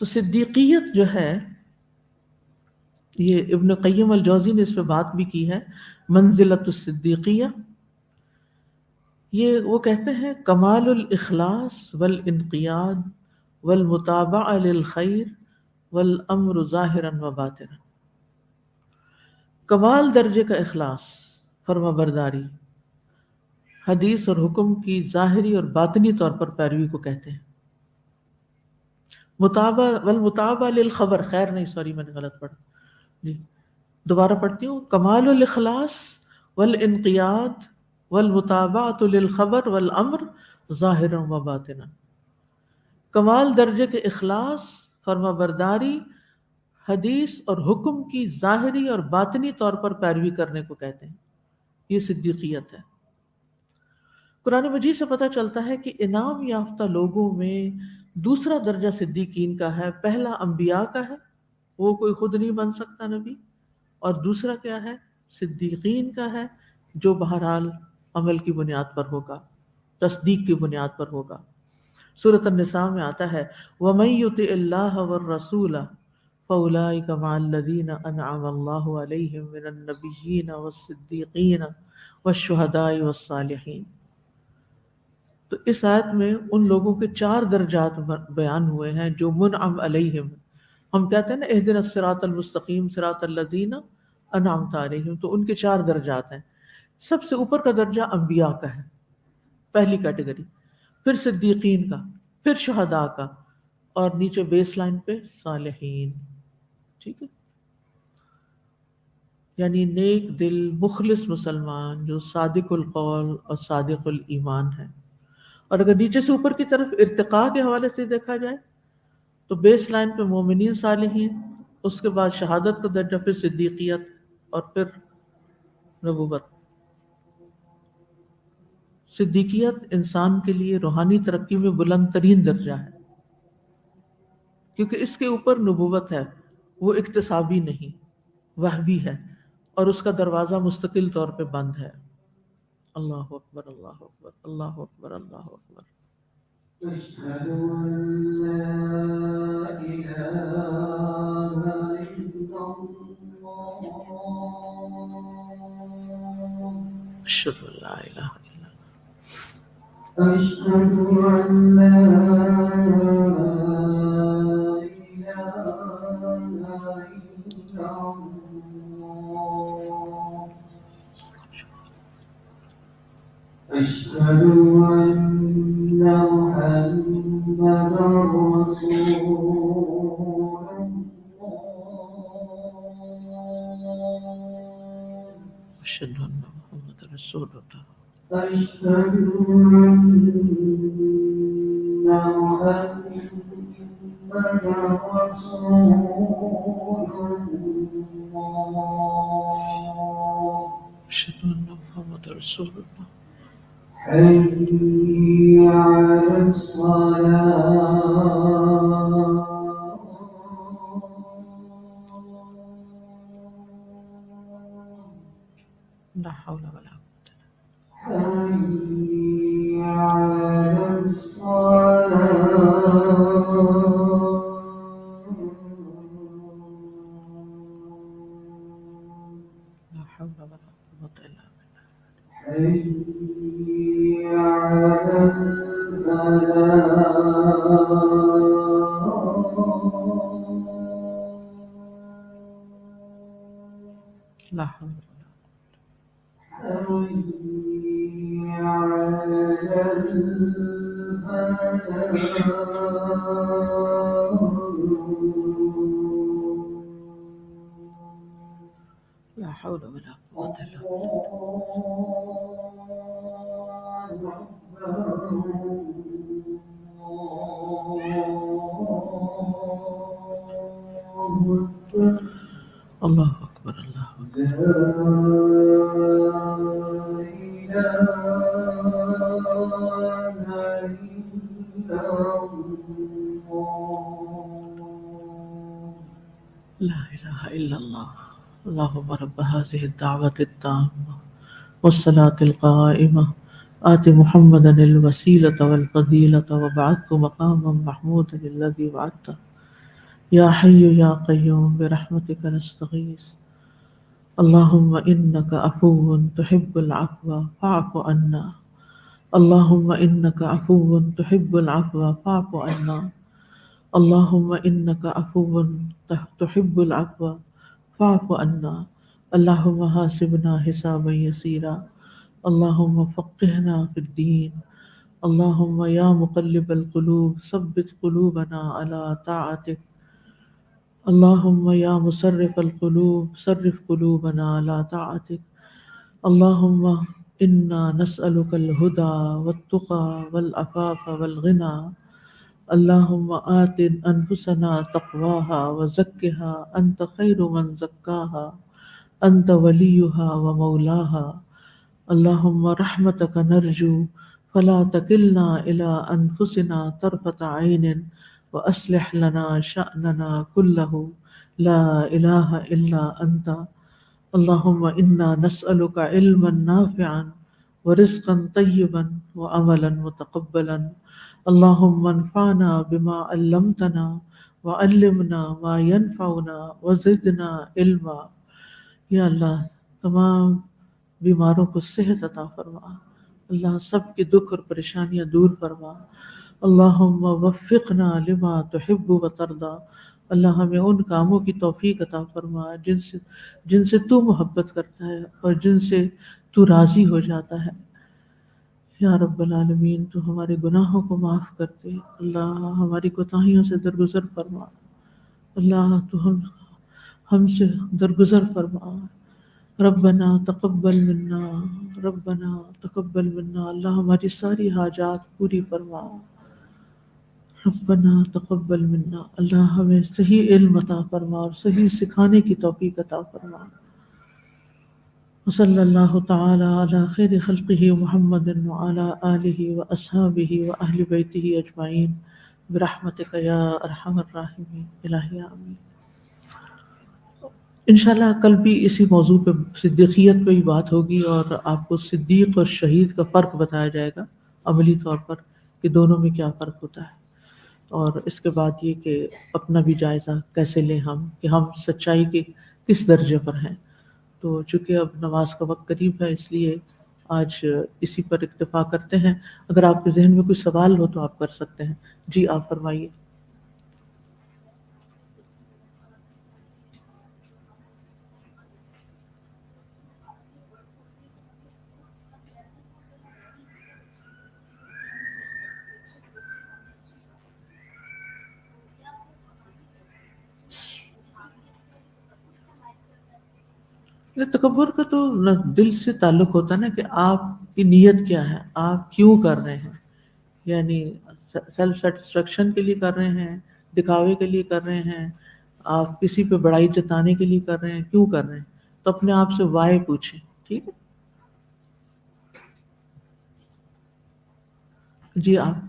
تو صدیقیت جو ہے، یہ ابن قیم الجوزی نے اس پہ بات بھی کی ہے، منزلت الصدیقیہ. یہ وہ کہتے ہیں کمال الاخلاص والانقیاد والمتابعہ للخیر والامر ظاہرا و باطنا. کمال درجے کا اخلاص، فرما برداری، حدیث اور حکم کی ظاہری اور باطنی طور پر پیروی کو کہتے ہیں. والمتابعہ للخبر، خیر نہیں، سوری میں نے غلط پڑھا، جی دوبارہ پڑھتی ہوں. کمال الاخلاص والانقیاد والمتابعۃ للخبر والامر ظاہرا و باطنا. کمال درجے کے اخلاص، فرما برداری، حدیث اور حکم کی ظاہری اور باطنی طور پر پیروی کرنے کو کہتے ہیں. یہ صدیقیت ہے. قرآن مجید سے پتہ چلتا ہے کہ انعام یافتہ لوگوں میں دوسرا درجہ صدیقین کا ہے. پہلا انبیاء کا ہے، وہ کوئی خود نہیں بن سکتا نبی، اور دوسرا کیا ہے؟ صدیقین کا ہے، جو بہرحال عمل کی بنیاد پر ہوگا، تصدیق کی بنیاد پر ہوگا. سورۃ النساء میں آتا ہے وَمَن يُطِعِ اللَّهَ وَالرَّسُولَ فَأُولَٰئِكَ مَعَ الَّذِينَ أَنْعَمَ اللَّهُ عَلَيْهِم مِّنَ النَّبِيِّينَ وَالصِّدِّيقِينَ وَالشُّهَدَاءِ وَالصَّالِحِينَ. تو اس آیت میں ان لوگوں کے 4 درجات بیان ہوئے ہیں جو منعم علیہم. ہم کہتے ہیں نا اہدنا الصراط المستقیم صراط الذین انعمت علیہم، تو ان کے 4 درجات ہیں. سب سے اوپر کا درجہ انبیاء کا ہے، پہلی کیٹیگری، پھر صدیقین کا، پھر شہداء کا، اور نیچے بیس لائن پہ صالحین. ٹھیک ہے، یعنی نیک دل مخلص مسلمان جو صادق القول اور صادق الایمان ہے. اور اگر نیچے سے اوپر کی طرف ارتقاء کے حوالے سے دیکھا جائے تو بیس لائن پہ مومنین صالحین، اس کے بعد شہادت کا درجہ، پھر صدیقیت، اور پھر نبوت. صدیقیت انسان کے لیے روحانی ترقی میں بلند ترین درجہ ہے، کیونکہ اس کے اوپر نبوت ہے، وہ اکتسابی نہیں، وہبی ہے، اور اس کا دروازہ مستقل طور پہ بند ہے. اللہ اکبر اللہ اکبر اللہ اکبر اللہ اکبر. أشهد أن لا إله إلا الله اشهد ان لا الہ الا أشهد أن لا إله إلا الله أشهد أن محمدا رسول الله اشهد ان محمد رسول اللہ. أشهد أن محمدا رسول الله اشهد ان محمد رسول اللہ. حي على الصلاة لا حول ولا قوة الا حي على الصلاة لا حول ولا قوة الا بالله. حي على الفلاح لا حول ولا حي على الفلاح لا حول ولا قوة الا بالله. اللہ اکبر، اللہ اکبر۔ لا الہ الا اللہ۔ اللہم رب هذه الدعوة التامة والصلاة القائمة آت محمدا الوسيلة والفضيلة وابعثه مقاما محمودا الذي وعدته یا حی یا قیوم برحمتک نستغیث اللہم انک عفو تحب العفو فاعف عنا اللہم انک عفو تحب العفو فاعف عنا اللہم انک عفو تحب العفو فاعف عنا اللہم حاسبنا حسابا یسیرا اللہم فقہنا فی الدین اللہم یا مقلب القلوب ثبت قلوبنا علی طاعتک اللہم یا مصرف القلوب صرف قلوبنا علی طاعتک اللہم انا نسألک الہدی والتقی والعفاف والغنی اللہم آت انفسنا تقواها وزکها انت خیر من زکاها انت ولیها ومولاها اللہم رحمتک نرجو فلا تکلنا الی انفسنا طرفة عین وأصلح لنا شأننا كله لا إله إلا أنت اللهم إنا نسألك علما نافعا ورزقا طيبا وعملا متقبلا اللهم انفعنا بما علمتنا وعلمنا ما ينفعنا وزدنا علما۔ یا اللہ تمام بیماروں کو صحت عطا فرما، اللہ سب کے دکھ اور پریشانیاں دور فرما۔ اللہم وفقنا لما تحب و ترضا، اللہ ہمیں ان کاموں کی توفیق عطا فرما جن سے تو محبت کرتا ہے اور جن سے تو راضی ہو جاتا ہے۔ یا رب العالمین تو ہمارے گناہوں کو معاف کر دے، اللہ ہماری کوتاہیوں سے درگزر فرما، اللہ تو ہم سے درگزر فرما۔ ربنا تقبل منا، ربنا تقبل منا، اللہ ہماری ساری حاجات پوری فرما۔ ربنا تقبل منا، اللہ ہمیں صحیح علم عطا فرما اور صحیح سکھانے کی توفیق عطا فرما۔ وصلی اللہ تعالی علی خیر خلقہ محمد وعلی آلہ واصحابہ واہل بیتہ اجمعین برحمتک یا ارحم الراحمین، الہی آمین۔ انشاءاللہ کل بھی اسی موضوع پہ صدیقیت پہ ہی بات ہوگی اور آپ کو صدیق اور شہید کا فرق بتایا جائے گا عملی طور پر کہ دونوں میں کیا فرق ہوتا ہے، اور اس کے بعد یہ کہ اپنا بھی جائزہ کیسے لیں ہم کہ ہم سچائی کے کس درجے پر ہیں۔ تو چونکہ اب نماز کا وقت قریب ہے اس لیے آج اسی پر اکتفا کرتے ہیں۔ اگر آپ کے ذہن میں کوئی سوال ہو تو آپ کر سکتے ہیں۔ جی آپ فرمائیے۔ تکبر کا تو دل سے تعلق ہوتا ہے نا کہ آپ کی نیت کیا ہے، آپ کیوں کر رہے ہیں، یعنی سیلف سیٹسفیکشن کے لیے کر رہے ہیں، دکھاوے کے لیے کر رہے ہیں، آپ کسی پہ بڑائی جتانے کے لیے کر رہے ہیں، کیوں کر رہے ہیں، تو اپنے آپ سے وائے پوچھیں۔ ٹھیک ہے جی آپ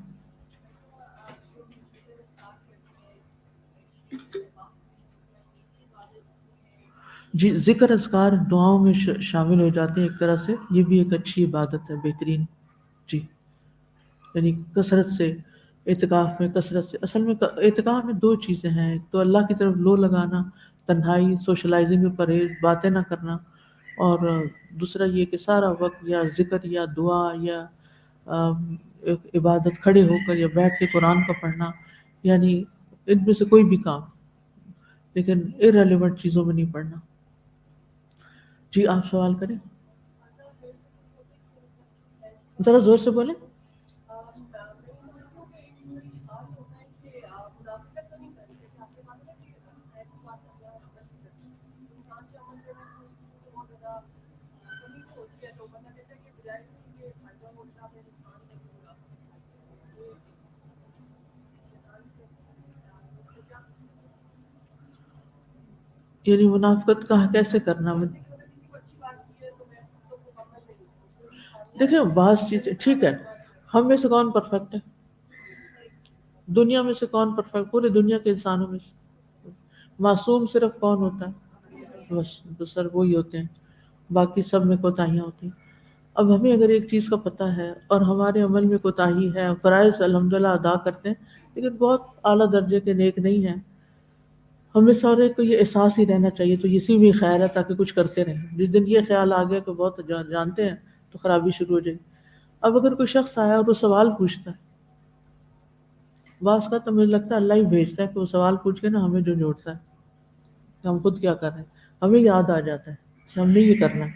جی ذکر اذکار دعاؤں میں شامل ہو جاتے ہیں ایک طرح سے، یہ بھی ایک اچھی عبادت ہے، بہترین۔ جی یعنی کثرت سے اعتکاف میں کثرت سے، اصل میں اعتکاف میں دو چیزیں ہیں، ایک تو اللہ کی طرف لو لگانا، تنہائی، سوشلائزنگ میں پرہیز، باتیں نہ کرنا، اور دوسرا یہ کہ سارا وقت یا ذکر یا دعا یا ایک عبادت کھڑے ہو کر یا بیٹھ کے قرآن کا پڑھنا، یعنی ان میں سے کوئی بھی کام، لیکن irrelevant چیزوں میں نہیں پڑھنا۔ جی آپ سوال کریں، ذرا زور سے بولیں۔ یعنی منافقت کا کیسے کرنا. دیکھیں بعض چیزیں ٹھیک ہے، ہم میں سے کون پرفیکٹ ہے؟ دنیا میں سے کون پرفیکٹ؟ پورے دنیا کے انسانوں میں سے معصوم صرف کون ہوتا ہے؟ بس سر وہی ہوتے ہیں، باقی سب میں کوتاہیاں ہوتی ہیں. اب ہمیں اگر ایک چیز کا پتہ ہے اور ہمارے عمل میں کوتاہی ہے، فرائض الحمدللہ ادا کرتے ہیں لیکن بہت اعلیٰ درجے کے نیک نہیں ہیں، ہمیں سارے کو یہ احساس ہی رہنا چاہیے تو اسی میں خیر ہے تاکہ کچھ کرتے رہیں. جس دن یہ خیال آ گیا کہ بہت جانتے ہیں تو خرابی شروع ہو جائے گی. اب اگر کوئی شخص آیا اور وہ سوال پوچھتا ہے، بعض کا تو مجھے لگتا ہے اللہ ہی بھیجتا ہے کہ وہ سوال پوچھ کے نا ہمیں جو جوڑتا ہے کہ ہم خود کیا کر رہے ہیں، ہمیں یاد آ جاتا ہے کہ ہم نے یہ کرنا ہے.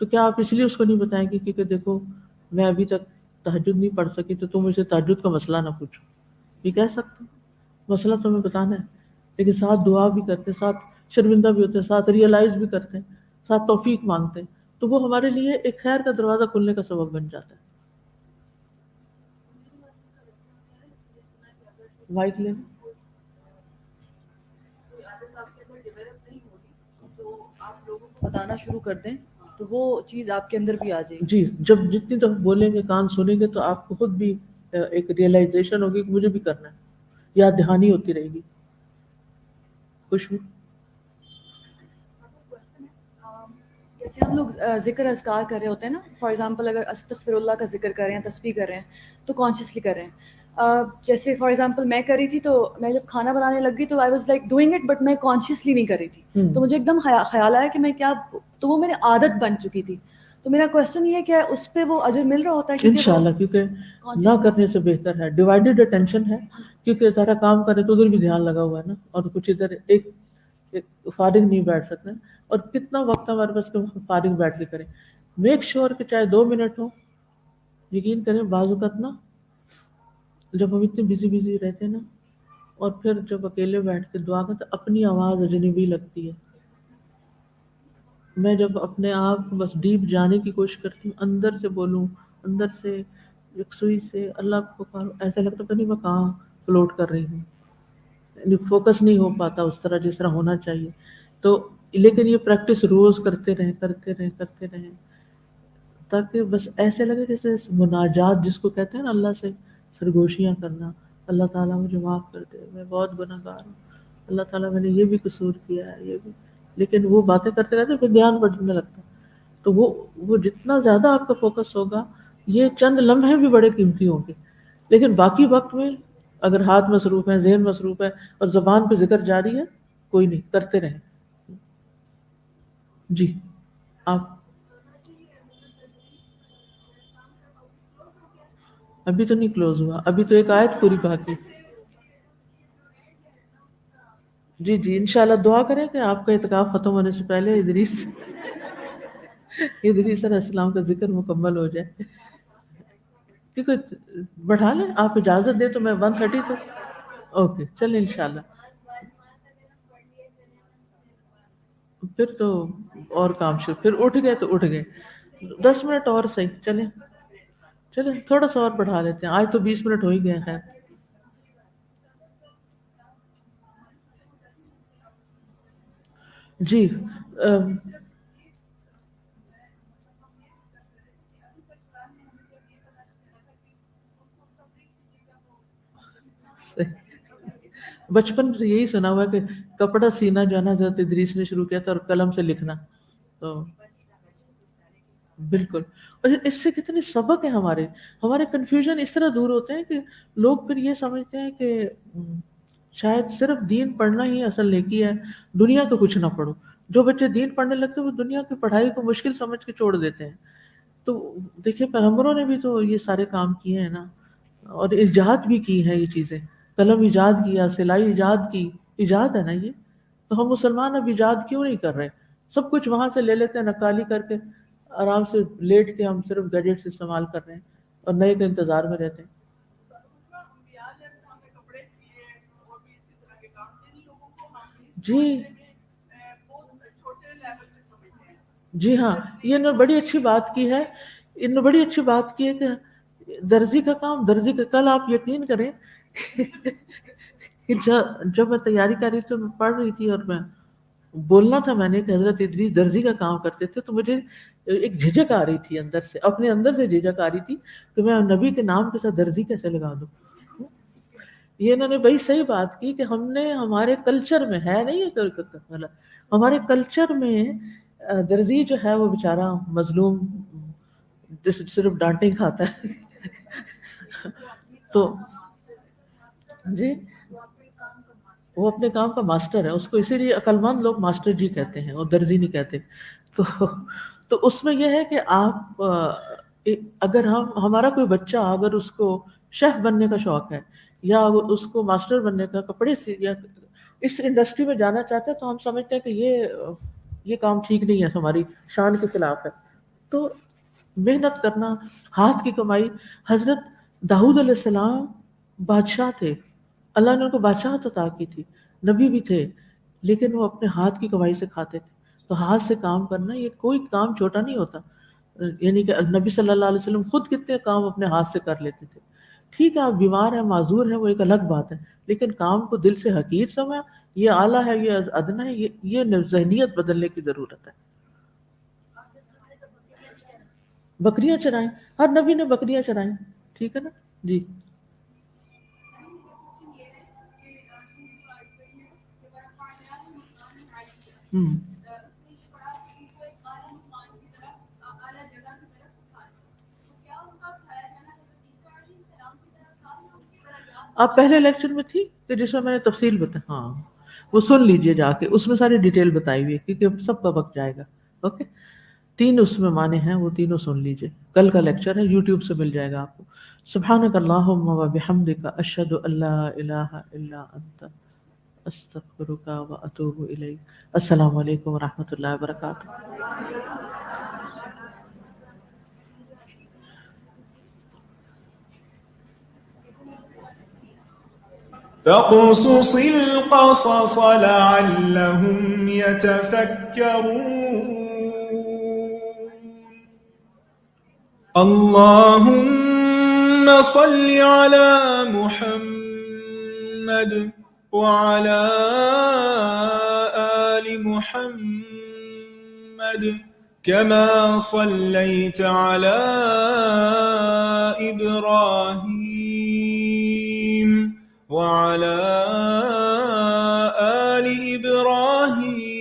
تو کیا آپ اس لیے اس کو نہیں بتائیں گے کہ دیکھو میں ابھی تک تہجد نہیں پڑھ سکی تو تم مجھے تہجد کا مسئلہ نہ پوچھو؟ یہ کہہ سکتے مسئلہ تمہیں بتانا ہے، لیکن ساتھ دعا بھی کرتے ہیں، ساتھ شرمندہ بھی ہوتے ہیں، ساتھ ریئلائز بھی کرتے ہیں، ساتھ توفیق مانگتے ہیں، تو وہ ہمارے لیے ایک خیر کا دروازہ کھلنے کا سبب بن جاتا ہے. مائک لیں. بتانا شروع کر دیں تو وہ چیز آپ کے اندر بھی آ جائے گی. جی جب جتنی دفعہ بولیں گے کان سنیں گے تو آپ کو خود بھی ایک ریئلائزیشن ہوگی کہ مجھے بھی کرنا ہے، یاد دہانی ہوتی رہے گی. خوشبو جیسے ہم لوگ ذکر اذکار کر رہے ہوتے ہیں نا، فار ایگزامپل اگر استغفر اللہ کا ذکر کر رہے ہیں، تسبیح کر رہے ہیں تو کانشیسلی کر رہے ہیں. جیسے فار ایگزامپل میں کر رہی تھی تو میں جب کھانا بنانے لگ گئی تو I was like doing it but میں کانشیسلی نہیں کر رہی تھی. تو مجھے ایک دم خیال آیا کہ میں کیا، تو وہ میری عادت بن چکی تھی. تو میرا کوشچن یہ ہے کہ اس پہ وہ اجر مل رہا ہوتا ہے؟ انشاءاللہ، کیونکہ نہ کرنے سے بہتر ہے. ڈیوائیڈڈ اٹینشن ہے، کیونکہ سارا کام کرے تو ادھر بھی دھیان لگا ہوا ہے نا، اور کچھ ادھر ایک فارغ نہیں بیٹھ سکتے. اور کتنا وقت ہمارے پاس کہ فارغ بیٹھ کے کریں. میک شیور کہ چاہے 2 منٹ ہو. یقین کریں بعض اوقات نا جب ہم اتنے بزی رہتے ہیں نا، اور پھر جب اکیلے بیٹھ کے دعا کرتے اپنی آواز اجنبی لگتی ہے. میں جب اپنے آپ کو بس ڈیپ جانے کی کوشش کرتی ہوں، اندر سے بولوں، اندر سے یکسوئی سے اللہ کو پکاروں، ایسا لگتا پتہ نہیں میں کہاں فلوٹ کر رہی ہوں. یعنی فوکس نہیں ہو پاتا اس طرح جس طرح ہونا چاہیے. تو لیکن یہ پریکٹس روز کرتے رہیں تاکہ بس ایسے لگے جیسے مناجات جس کو کہتے ہیں نا، اللہ سے سرگوشیاں کرنا. اللہ تعالیٰ مجھے معاف کر دے، میں بہت گناہ گار ہوں، اللہ تعالیٰ میں نے یہ بھی قصور کیا ہے، یہ بھی. لیکن وہ باتیں کرتے رہتے پھر دھیان بڑھنے لگتا ہے. تو وہ جتنا زیادہ آپ کا فوکس ہوگا، یہ چند لمحے بھی بڑے قیمتی ہوں گے. لیکن باقی وقت میں اگر ہاتھ مصروف ہے، ذہن مصروف ہے اور زبان پہ ذکر جاری ہے، کوئی نہیں، کرتے رہیں. جی آپ ابھی تو نہیں کلوز ہوا، ابھی تو ایک آیت پوری باقی. جی انشاءاللہ دعا کریں کہ آپ کا اعتکاف ختم ہونے سے پہلے ادریس علیہ السلام کا ذکر مکمل ہو جائے. کیونکہ بڑھا لیں، آپ اجازت دیں تو میں 1:30 تک. اوکے چلیں انشاءاللہ. پھر تو اور کام شروع، پھر اٹھ گئے تو اٹھ گئے. 10 منٹ اور صحیح، چلیں تھوڑا سا اور بڑھا لیتے ہیں. آج تو 20 منٹ ہو ہی گئے. خیر جی بچپن سے یہی سنا ہوا ہے کہ کپڑا سینا جو ہے نا حضرت ادریس نے شروع کیا تھا، اور قلم سے لکھنا. تو بالکل. اور اس سے کتنے سبق ہیں ہمارے کنفیوژن اس طرح دور ہوتے ہیں کہ لوگ پھر یہ سمجھتے ہیں کہ شاید صرف دین پڑھنا ہی اصل نیکی ہے، دنیا تو کچھ نہ پڑھو. جو بچے دین پڑھنے لگتے ہیں وہ دنیا کی پڑھائی کو مشکل سمجھ کے چھوڑ دیتے ہیں. تو دیکھیے پیغمبروں نے بھی تو یہ سارے کام کیے ہیں نا، اور ایجاد بھی کی ہے یہ چیزیں. قلم ایجاد کیا، سلائی ایجاد کی، ایجاد ہے نا یہ. تو ہم مسلمان اب ایجاد کیوں نہیں کر رہے؟ سب کچھ وہاں سے لے لیتے ہیں، نقالی کر کے آرام سے لیٹ کے ہم صرف گیجٹس استعمال کر رہے ہیں اور نئے کے انتظار میں رہتے ہیں. جی ہاں، یہ انہوں نے بڑی اچھی بات کی ہے. کہ درزی کا کام درزی کا. کل آپ یقین کریں کہ جب میں تیاری کر رہی تھی، میں پڑھ رہی تھی اور میں بولنا تھا میں نے کہ حضرت ادریس درزی کا کام کرتے تھے، تو مجھے ایک جھجک آ رہی تھی اندر سے، اپنے اندر سے جھجک آ رہی تھی کہ میں نبی کے نام کے ساتھ درزی کیسے لگا دوں. یہ انہوں نے بڑی صحیح بات کی کہ ہم نے ہمارے کلچر میں ہے نہیں ہے، ہمارے کلچر میں درزی جو ہے وہ بیچارہ مظلوم صرف ڈانٹے ہی کھاتا ہے. تو جی وہ اپنے کام کا ماسٹر ہے، اس کو اسی لیے عقل مند لوگ ماسٹر جی کہتے ہیں، وہ درزی نہیں کہتے. تو اس میں یہ ہے کہ آپ اگر ہمارا کوئی بچہ اگر اس کو شیف بننے کا شوق ہے یا اس کو ماسٹر بننے کا، کپڑے سے یا اس انڈسٹری میں جانا چاہتا ہے، تو ہم سمجھتے ہیں کہ یہ کام ٹھیک نہیں ہے، ہماری شان کے خلاف ہے. تو محنت کرنا، ہاتھ کی کمائی. حضرت داؤد علیہ السلام بادشاہ تھے، اللہ نے ان کو بادشاہت عطا کی تھی، نبی بھی تھے، لیکن وہ اپنے ہاتھ کی کمائی سے کھاتے تھے. تو ہاتھ سے کام کرنا یہ کوئی کام چھوٹا نہیں ہوتا. یعنی کہ نبی صلی اللہ علیہ وسلم خود کتنے کام اپنے ہاتھ سے کر لیتے تھے. ٹھیک ہے آپ بیمار ہیں، معذور ہیں، وہ ایک الگ بات ہے، لیکن کام کو دل سے حقیر سمجھا، یہ اعلیٰ ہے، یہ ادنا ہے، یہ ذہنیت بدلنے کی ضرورت ہے. بکریاں چرائیں، ہر نبی نے بکریاں چرائیں، ٹھیک ہے نا جی. آپ پہلے لیکچر میں تھی کہ جس میں میں نے تفصیل بتائی، ہاں وہ سن لیجئے جا کے، اس میں ساری ڈیٹیل بتائی ہوئی ہے، کیونکہ سب کا وقت جائے گا. اوکے، 3 اس میں معنی ہیں، وہ تینوں سن لیجئے. کل کا لیکچر ہے، یوٹیوب سے مل جائے گا آپ کو. سبحانک اللہم و بحمدک، اشہد ان لا الہ الا انت، استغفرک و اتوب الیک. السلام علیکم و رحمۃ اللہ وبرکاتہ. فاقصص القصص لعلهم يتفكرون. اللهم صل على محمد وعلى آل محمد كما صليت على إبراهيم وعلى آل إبراهيم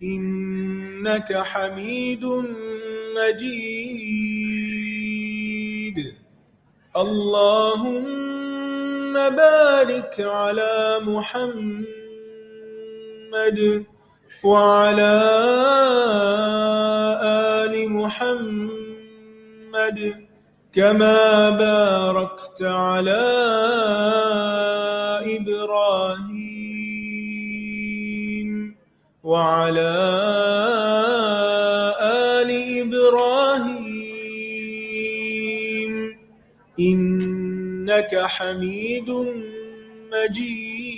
إنك حميد مجيد. اللهم بارك على محمد وعلى آل محمد كما باركت على إبراهيم وعلى آل إبراهيم إنك حميد مجيد.